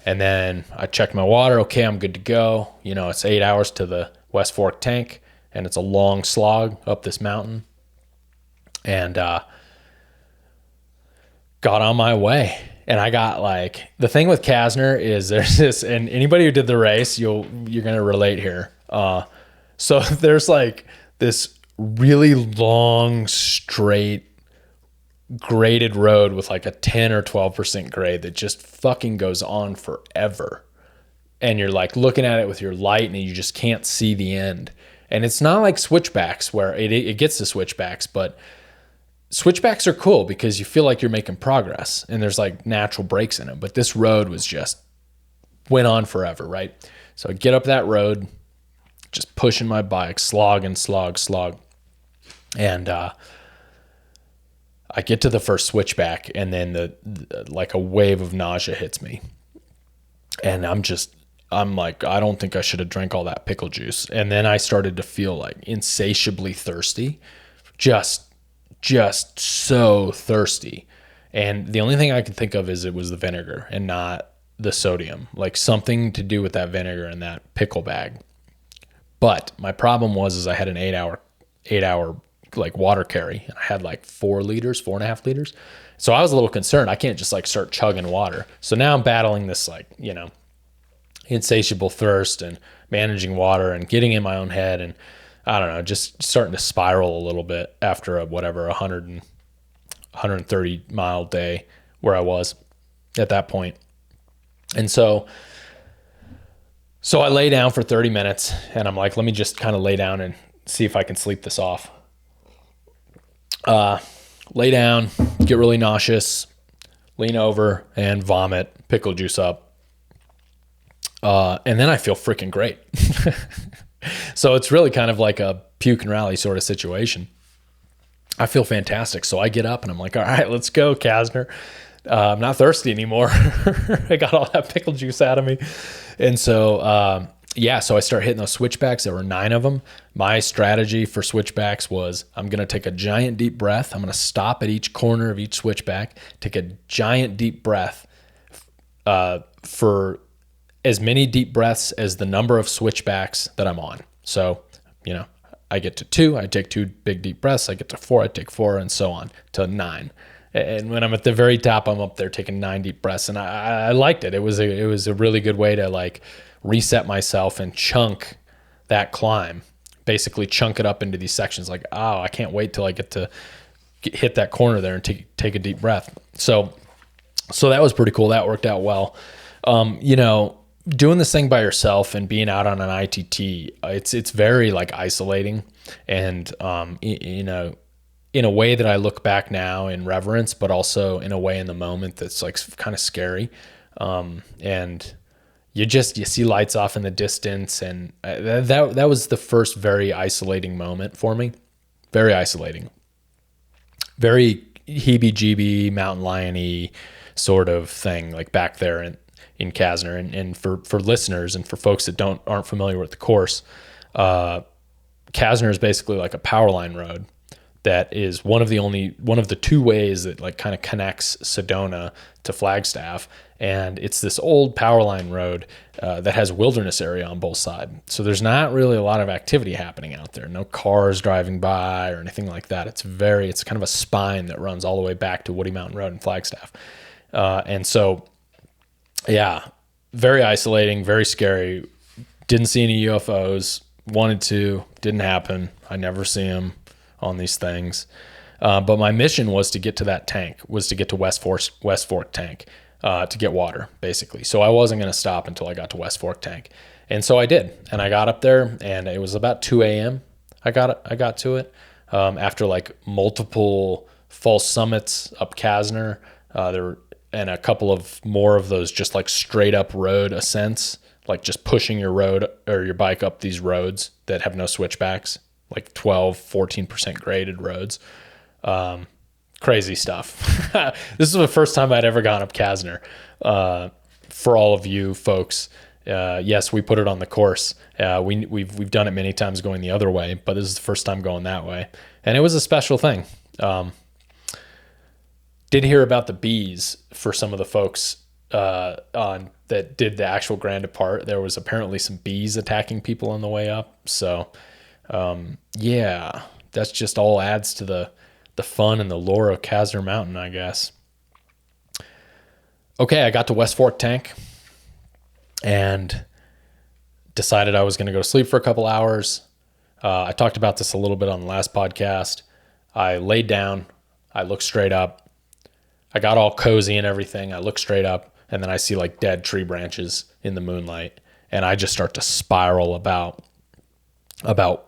And then I checked my water. Okay, I'm good to go. It's 8 hours to the West Fork tank, and it's a long slog up this mountain. And got on my way. And I got the thing with Kasner is there's this, and anybody who did the race, you're going to relate here. So there's this really long, straight, graded road with a 10 or 12% grade that just fucking goes on forever. And you're looking at it with your light, and you just can't see the end. And it's not like switchbacks where it gets to switchbacks, but switchbacks are cool because you feel like you're making progress, and there's natural breaks in it. But this road was just went on forever, right? So I get up that road, just pushing my bike, slog. And I get to the first switchback, and then a wave of nausea hits me. And I'm like, I don't think I should have drank all that pickle juice. And then I started to feel insatiably thirsty, just so thirsty. And the only thing I could think of is it was the vinegar and not the sodium, something to do with that vinegar in that pickle bag. But my problem was I had an 8 hour water carry, and I had 4.5 liters. So I was a little concerned. I can't just start chugging water. So now I'm battling this insatiable thirst and managing water and getting in my own head, and I don't know, just starting to spiral a little bit after a 130 mile day where I was at that point. And so I lay down for 30 minutes, and I'm like, let me just kind of lay down and see if I can sleep this off. Lay down, get really nauseous, lean over and vomit pickle juice up. And then I feel freaking great. So it's really kind of like a puke and rally sort of situation. I feel fantastic. So I get up and I'm like, all right, let's go, Kasner. I'm not thirsty anymore. I got all that pickle juice out of me. And so, so I start hitting those switchbacks. There were 9 of them. My strategy for switchbacks was I'm going to take a giant deep breath. I'm going to stop at each corner of each switchback, take a giant deep breath for as many deep breaths as the number of switchbacks that I'm on. So, I get to 2, I take 2 big deep breaths. I get to 4, I take 4, and so on to 9. And when I'm at the very top, I'm up there taking 9 deep breaths, and I liked it. It was a really good way to like reset myself and chunk that climb, basically chunk it up into these sections. Like, oh, I can't wait till I get to hit that corner there and take a deep breath. So that was pretty cool. That worked out well. Doing this thing by yourself and being out on an ITT, it's very like isolating, and in a way that I look back now in reverence, but also in a way in the moment that's like kind of scary. And you see lights off in the distance, and that was the first very isolating moment for me. Very isolating, very heebie-jeebie, mountain lion-y sort of thing, like back there in Kasner. And for listeners and for folks that aren't familiar with the course, Kasner is basically like a power line road that is one of the 2 ways that like kind of connects Sedona to Flagstaff. And it's this old power line road that has wilderness area on both sides. So there's not really a lot of activity happening out there. No cars driving by or anything like that. It's kind of a spine that runs all the way back to Woody Mountain Road in Flagstaff. And so, yeah, very isolating, very scary. Didn't see any UFOs. Wanted to, didn't happen. I never see them on these things. But my mission was to get to that tank, was to get to West Fork Tank, to get water, basically. So I wasn't going to stop until I got to West Fork Tank. And so I did. And I got up there, and it was about 2 a.m. I got to it. After like multiple false summits up Kasner, and a couple of more of those just like straight up road ascents, like just pushing your road or your bike up these roads that have no switchbacks, like 14% graded roads. Crazy stuff. This is the first time I'd ever gone up Kasner. For all of you folks, yes, we put it on the course. We've done it many times going the other way, but this is the first time going that way. And it was a special thing. Did hear about the bees for some of the folks that did the actual grand depart. There was apparently some bees attacking people on the way up. So, that's just all adds to the fun and the lore of Kasner Mountain, I guess. Okay, I got to West Fork Tank and decided I was going to go to sleep for a couple hours. I talked about this a little bit on the last podcast. I laid down. I looked straight up. I got all cozy and everything. I look straight up, and then I see like dead tree branches in the moonlight, and I just start to spiral about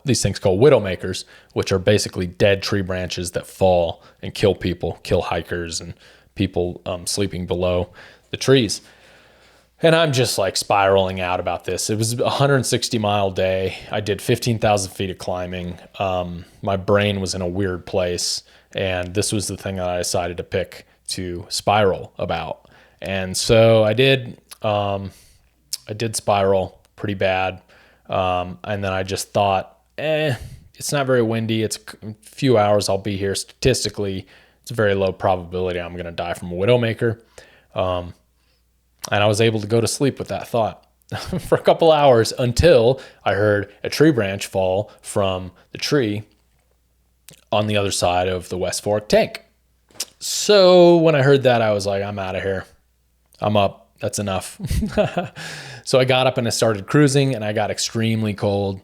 these things called Widowmakers, which are basically dead tree branches that fall and kill people, kill hikers and people sleeping below the trees. And I'm just like spiraling out about this. It was a 160-mile day. I did 15,000 feet of climbing. My brain was in a weird place, and this was the thing that I decided to pick to spiral about. And so I did spiral pretty bad. And then I just thought, it's not very windy. It's a few hours I'll be here. Statistically, it's a very low probability I'm going to die from a Widowmaker. And I was able to go to sleep with that thought for a couple hours until I heard a tree branch fall from the tree on the other side of the West Fork Tank. So when I heard that, I was like, I'm out of here. I'm up. That's enough. So I got up and I started cruising, and I got extremely cold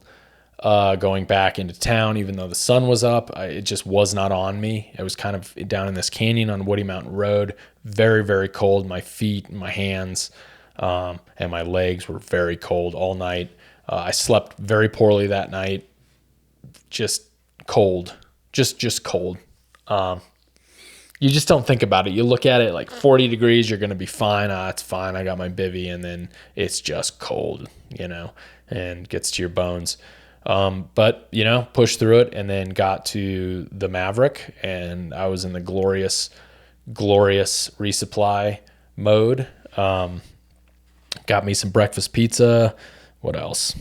going back into town, even though the sun was up. It just was not on me. I was kind of down in this canyon on Woody Mountain Road, very, very cold. My feet and my hands and my legs were very cold all night. I slept very poorly that night. Just cold, just cold. you just don't think about it. You look at it like 40 degrees, you're going to be fine. It's fine. I got my bivy, and then it's just cold, and gets to your bones. But pushed through it, and then got to the Maverick, and I was in the glorious resupply mode. Got me some breakfast pizza. What else?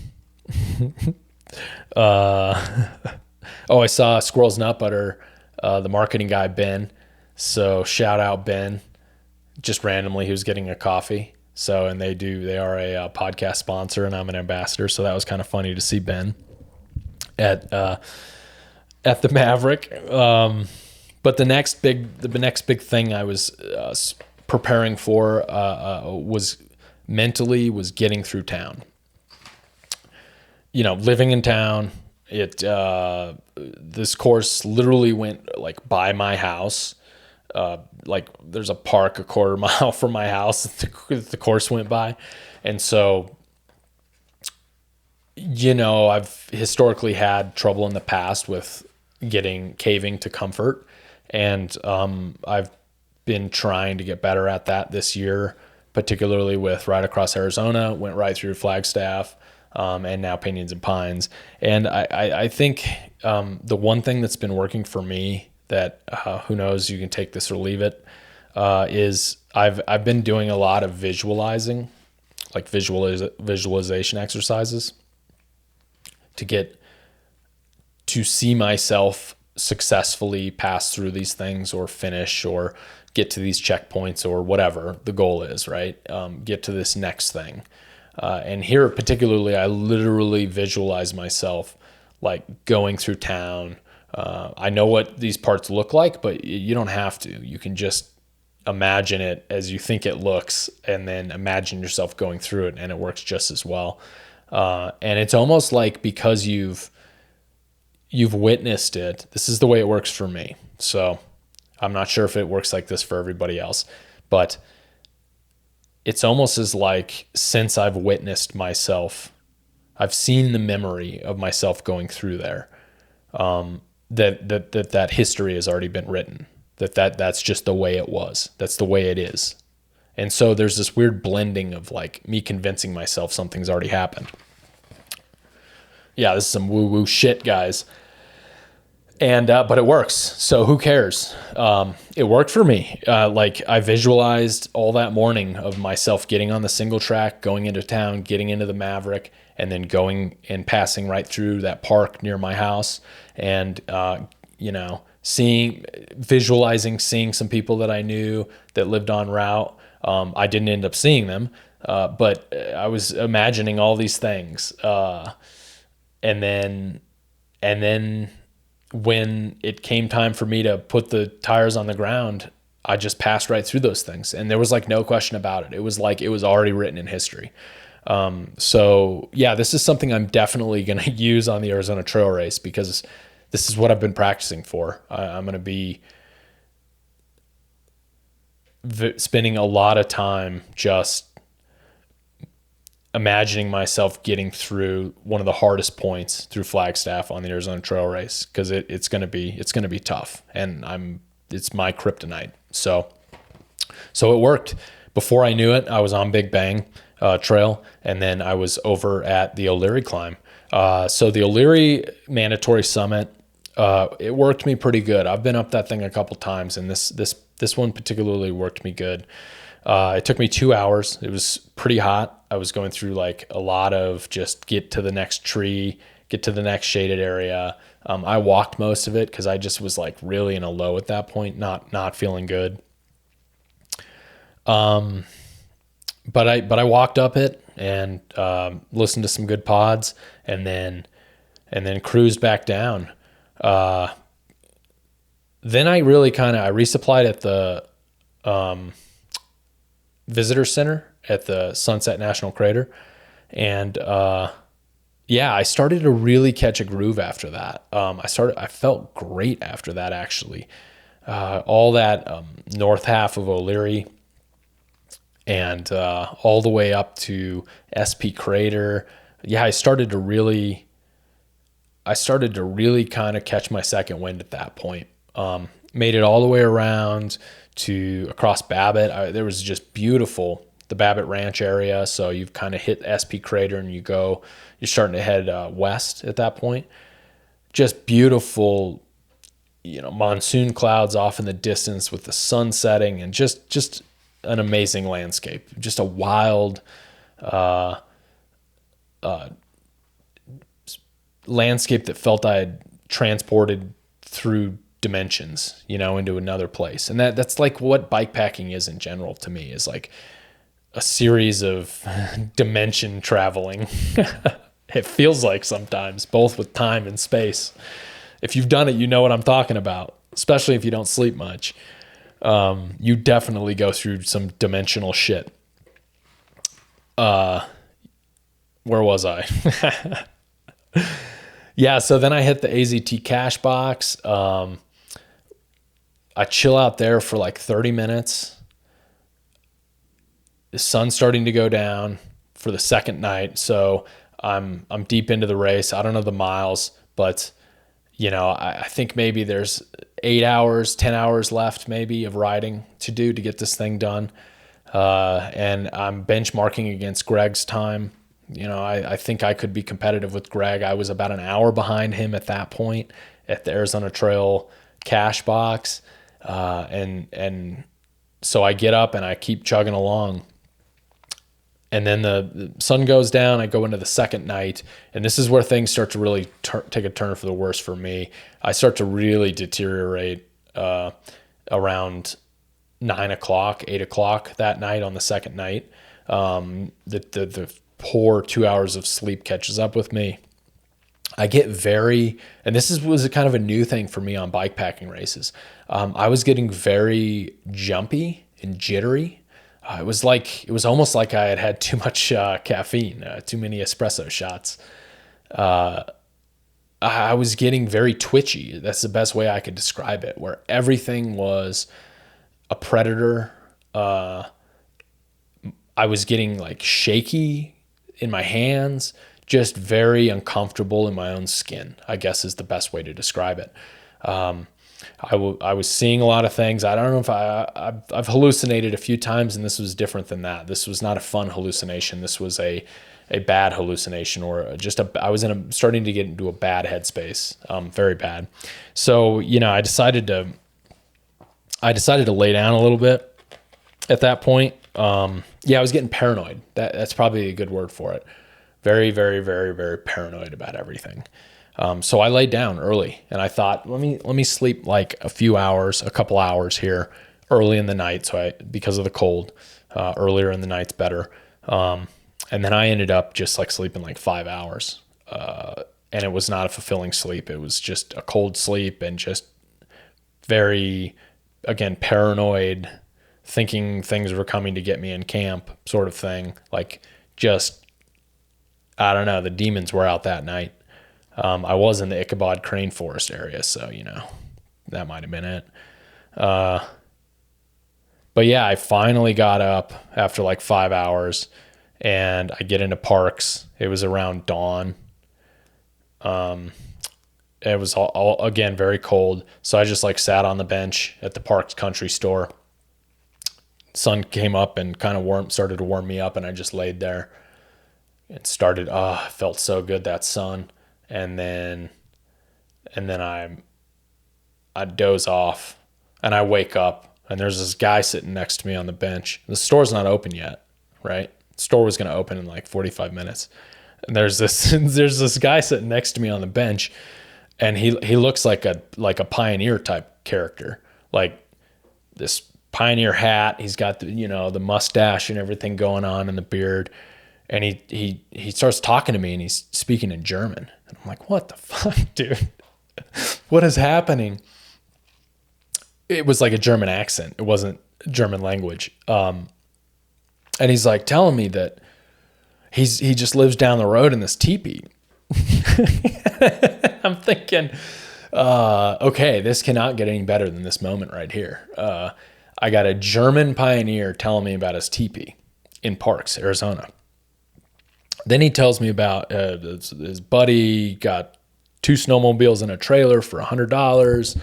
I saw Squirrel's Nut Butter, the marketing guy, Ben. So shout out Ben. Just randomly, he was getting a coffee. So, and they are a podcast sponsor, and I'm an ambassador. So that was kind of funny to see Ben at the Maverick. But the next big thing I was preparing for was getting through town. Living in town, this course literally went like by my house. Like there's a park a quarter mile from my house that the course went by. And so, I've historically had trouble in the past with caving to comfort. And I've been trying to get better at that this year, particularly with Ride Across Arizona, went right through Flagstaff, and now Pinyons and Pines. And I think the one thing that's been working for me that who knows, you can take this or leave it, is I've been doing a lot of visualizing, like visualization exercises to see myself successfully pass through these things or finish or get to these checkpoints or whatever the goal is, right? Get to this next thing. And here particularly, I literally visualize myself like going through town. I know what these parts look like, but you don't have to. You can just imagine it as you think it looks, and then imagine yourself going through it, and it works just as well. And it's almost like because you've witnessed it, this is the way it works for me. So I'm not sure if it works like this for everybody else, but it's almost as like, since I've witnessed myself, I've seen the memory of myself going through there, that history has already been written, that's just the way it was. That's the way it is. And so there's this weird blending of like me convincing myself something's already happened. Yeah, this is some woo-woo shit, guys. And, but it works. So who cares? It worked for me. Like I visualized all that morning of myself getting on the single track, going into town, getting into the Maverick, and then going and passing right through that park near my house. And, visualizing seeing some people that I knew that lived en route. I didn't end up seeing them, but I was imagining all these things. And then when it came time for me to put the tires on the ground, I just passed right through those things. And there was like no question about it. It was like it was already written in history. So yeah, this is something I'm definitely going to use on the Arizona Trail Race, because this is what I've been practicing for. I'm going to be spending a lot of time just imagining myself getting through one of the hardest points through Flagstaff on the Arizona Trail Race, because it's going to be tough, and it's my kryptonite. So it worked. Before I knew it, I was on Big Bang Trail, and then I was over at the O'Leary climb. So the O'Leary Mandatory Summit, it worked me pretty good. I've been up that thing a couple times, and this one particularly worked me good. It took me 2 hours. It was pretty hot. I was going through like a lot of just get to the next tree, get to the next shaded area. I walked most of it because I just was like really in a low at that point, not feeling good. But I walked up it and listened to some good pods, and then cruised back down. Then I really I resupplied at the visitor center at the Sunset National Crater. And I started to really catch a groove after that. I felt great after that, actually. All that north half of O'Leary and all the way up to SP Crater. Yeah, I started to really kind of catch my second wind at that point. Made it all the way around to across Babbitt. There was just beautiful, the Babbitt Ranch area. So you've kind of hit SP Crater and you're starting to head west at that point. Just beautiful, monsoon clouds off in the distance with the sun setting, and just an amazing landscape. Just a wild landscape that felt I had transported through dimensions, into another place. And that's like what bikepacking is in general to me, is like a series of dimension traveling. It feels like sometimes, both with time and space. If you've done it, you know what I'm talking about, especially if you don't sleep much. You definitely go through some dimensional shit. Where was I? Yeah, so then I hit the AZT cache box. I chill out there for like 30 minutes. The sun's starting to go down for the second night, so I'm deep into the race. I don't know the miles, but I think maybe there's 8 hours, 10 hours left maybe of riding to do to get this thing done. And I'm benchmarking against Greg's time. I think I could be competitive with Greg. I was about an hour behind him at that point at the Arizona Trail cache box. And so I get up and I keep chugging along. And then the sun goes down. I go into the second night, and this is where things start to really take a turn for the worse for me. I start to really deteriorate around 9 o'clock, 8 o'clock that night on the second night. The poor 2 hours of sleep catches up with me. I get and this was a kind of a new thing for me on bikepacking races. I was getting very jumpy and jittery. It was almost like I had too much caffeine, too many espresso shots. I was getting very twitchy. That's the best way I could describe it, where everything was a predator. I was getting like shaky in my hands, just very uncomfortable in my own skin, I guess is the best way to describe it. I was seeing a lot of things. I don't know if I've hallucinated a few times, and this was different than that. This was not a fun hallucination. This was a bad hallucination, or I was starting to get into a bad headspace, very bad. So, I decided to lay down a little bit at that point. I was getting paranoid. That's probably a good word for it. Very, very, very, very paranoid about everything. So I laid down early, and I thought, let me sleep like a couple hours here early in the night. Because of the cold, earlier in the night's better. And then I ended up just like sleeping like 5 hours. And it was not a fulfilling sleep. It was just a cold sleep and just very, again, paranoid, thinking things were coming to get me in camp sort of thing. Like just, I don't know, the demons were out that night. I was in the Ichabod Crane Forest area, so, that might have been it. But yeah, I finally got up after like 5 hours, and I get into Parks. It was around dawn. It was all again, very cold. So I just like sat on the bench at the Parks Country Store. Sun came up and kind of started to warm me up, and I just laid there and it felt so good, that sun. And then I doze off, and I wake up, and there's this guy sitting next to me on the bench. The store's not open yet, right? The store was going to open in like 45 minutes. And there's this guy sitting next to me on the bench, and he looks like a pioneer type character, like this pioneer hat. He's got the mustache and everything going on, and the beard. And he starts talking to me, and he's speaking in German. And I'm like, what the fuck, dude? What is happening? It was like a German accent. It wasn't German language. And he's like telling me that he just lives down the road in this teepee. I'm thinking, okay, this cannot get any better than this moment right here. I got a German pioneer telling me about his teepee in Parks, Arizona. Then he tells me about his buddy got 2 snowmobiles and a trailer for $100.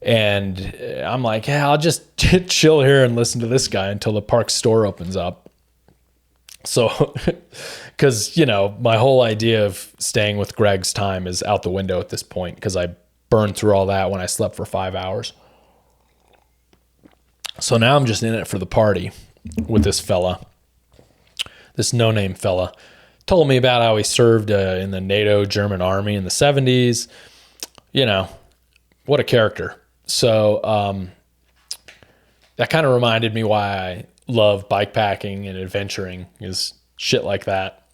And I'm like, yeah, I'll just chill here and listen to this guy until the park store opens up. So, because, my whole idea of staying with Greg's time is out the window at this point, because I burned through all that when I slept for 5 hours. So now I'm just in it for the party with this fella. This no-name fella told me about how he served in the NATO German army in the 70s. What a character. So that kind of reminded me why I love bikepacking and adventuring, is shit like that.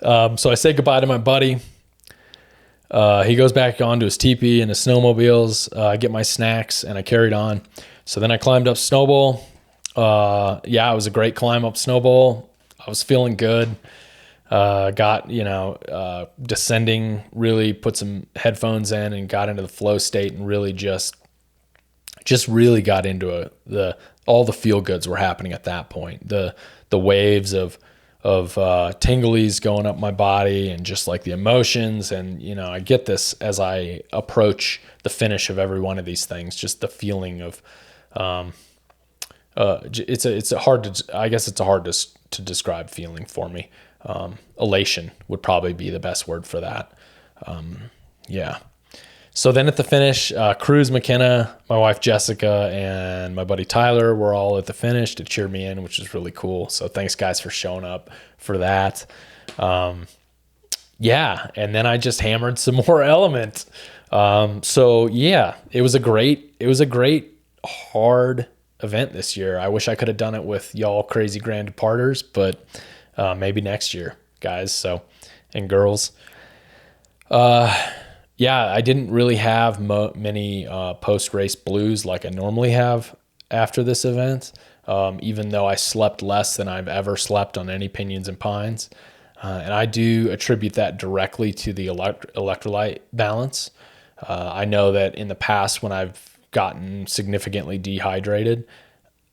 So I say goodbye to my buddy. He goes back onto his teepee and his snowmobiles. I get my snacks and I carried on. So then I climbed up Snowbowl. It was a great climb up Snowbowl. I was feeling good. Got, descending, really put some headphones in and got into the flow state and really just really got into all the feel goods were happening at that point. The waves of tinglies going up my body and just like the emotions. And, I get this as I approach the finish of every one of these things, just the feeling of, it's a hard to describe feeling for me. Elation would probably be the best word for that. So then at the finish, Cruz McKenna, my wife Jessica, and my buddy Tyler were all at the finish to cheer me in, which was really cool. So thanks guys for showing up for that. And then I just hammered some more Element. It was a great hard event this year. I wish I could have done it with y'all crazy grand departers, but maybe next year, guys. So, and girls. I didn't really have many post-race blues like I normally have after this event, even though I slept less than I've ever slept on any Pinyons and Pines. And I do attribute that directly to the electrolyte balance. I know that in the past when I've gotten significantly dehydrated,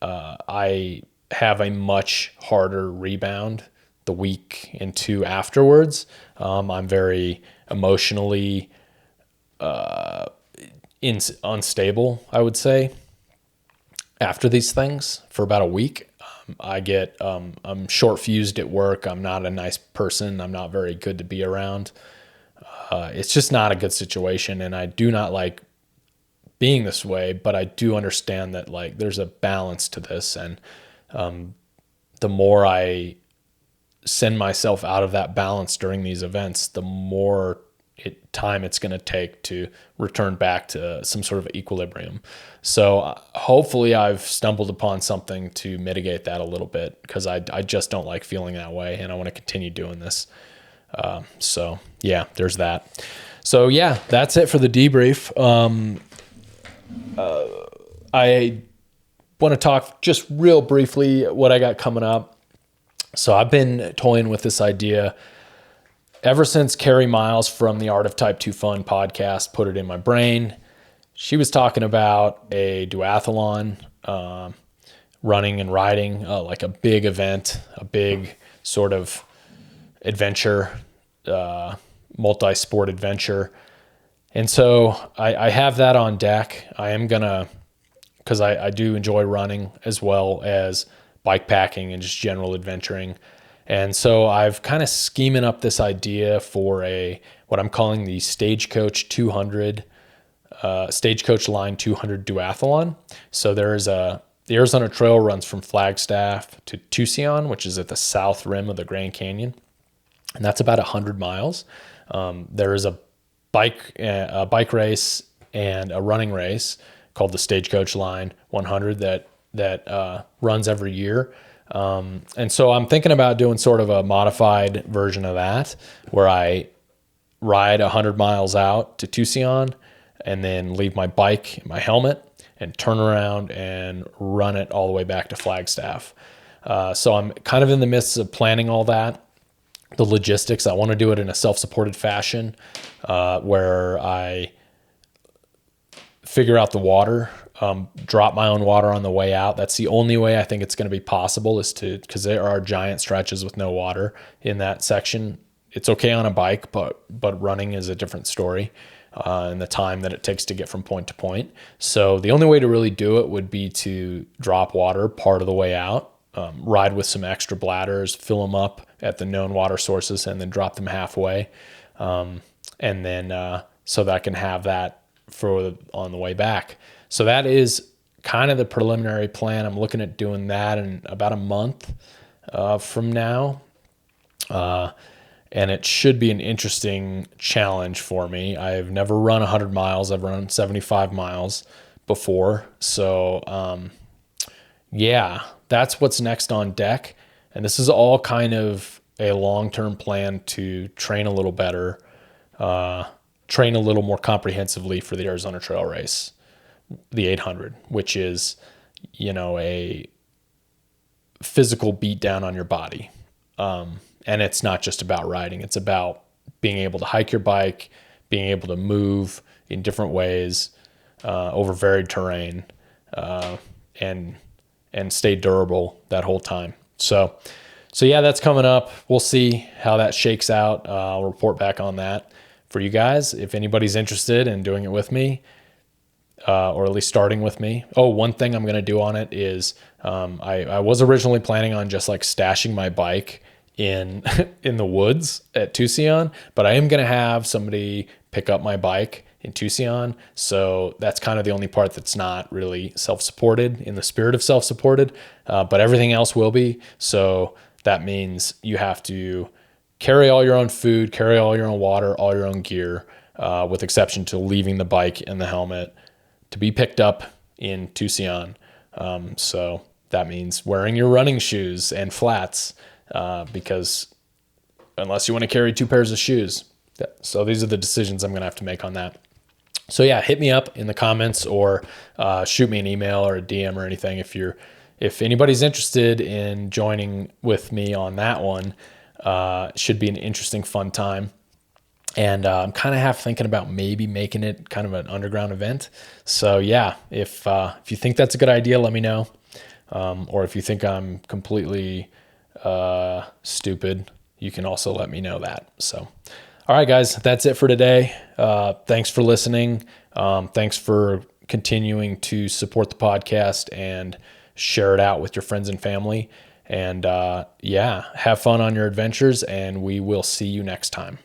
I have a much harder rebound the week and two afterwards. I'm very emotionally unstable, I would say, after these things for about a week. I'm short fused at work. I'm not a nice person. I'm not very good to be around. It's just not a good situation. And I do not like being this way, but I do understand that like there's a balance to this. And the more I send myself out of that balance during these events, the more time it's going to take to return back to some sort of equilibrium. So hopefully I've stumbled upon something to mitigate that a little bit, because I just don't like feeling that way, and I want to continue doing this. There's that. So that's it for the debrief. I want to talk just real briefly what I got coming up. So I've been toying with this idea ever since Carrie Miles from the Art of Type 2 Fun podcast put it in my brain. She was talking about a duathlon, running and riding, like a big event, a big sort of adventure, multi-sport adventure. And so I have that on deck. I am gonna, because I do enjoy running as well as bike packing and just general adventuring. And so I've kind of scheming up this idea for what I'm calling the Stagecoach 200, Stagecoach Line 200 Duathlon. So the Arizona Trail runs from Flagstaff to Tucson, which is at the south rim of the Grand Canyon. And that's about 100 miles. There is a bike race and a running race called the Stagecoach Line 100 that runs every year. And so I'm thinking about doing sort of a modified version of that, where I ride 100 miles out to Tucson and then leave my bike in my helmet and turn around and run it all the way back to Flagstaff. So I'm kind of in the midst of planning all that. The logistics, I want to do it in a self-supported fashion, where I figure out the water, drop my own water on the way out. That's the only way I think it's going to be possible, because there are giant stretches with no water in that section. It's okay on a bike, but running is a different story. and the time that it takes to get from point to point. So the only way to really do it would be to drop water part of the way out, ride with some extra bladders, fill them up at the known water sources, and then drop them halfway. And then so that I can have that on the way back. So that is kind of the preliminary plan. I'm looking at doing that in about a month from now. And it should be an interesting challenge for me. I've never run 100 miles. I've run 75 miles before. So, yeah, that's what's next on deck. And this is all kind of a long-term plan to train a little better, train a little more comprehensively for the Arizona Trail Race, the 800, which is, a physical beat down on your body. And it's not just about riding. It's about being able to hike your bike, being able to move in different ways over varied terrain, and stay durable that whole time. So yeah, that's coming up. We'll see how that shakes out. I'll report back on that for you guys. If anybody's interested in doing it with me, or at least starting with me. Oh, one thing I'm going to do on it is I was originally planning on just like stashing my bike in the woods at Tucson, but I am going to have somebody pick up my bike in Tucson. So that's kind of the only part that's not really self-supported in the spirit of self-supported, but everything else will be. So that means you have to carry all your own food, carry all your own water, all your own gear, with exception to leaving the bike and the helmet to be picked up in Tucson. So that means wearing your running shoes and flats, because unless you want to carry 2 pairs of shoes. So these are the decisions I'm going to have to make on that. So yeah, hit me up in the comments or shoot me an email or a DM or anything if anybody's interested in joining with me on that one. It should be an interesting, fun time. And I'm kind of half thinking about maybe making it kind of an underground event. So yeah, if you think that's a good idea, let me know. Or if you think I'm completely stupid, you can also let me know that. So, all right, guys, that's it for today. Thanks for listening. Thanks for continuing to support the podcast and share it out with your friends and family. And yeah, have fun on your adventures, and we will see you next time.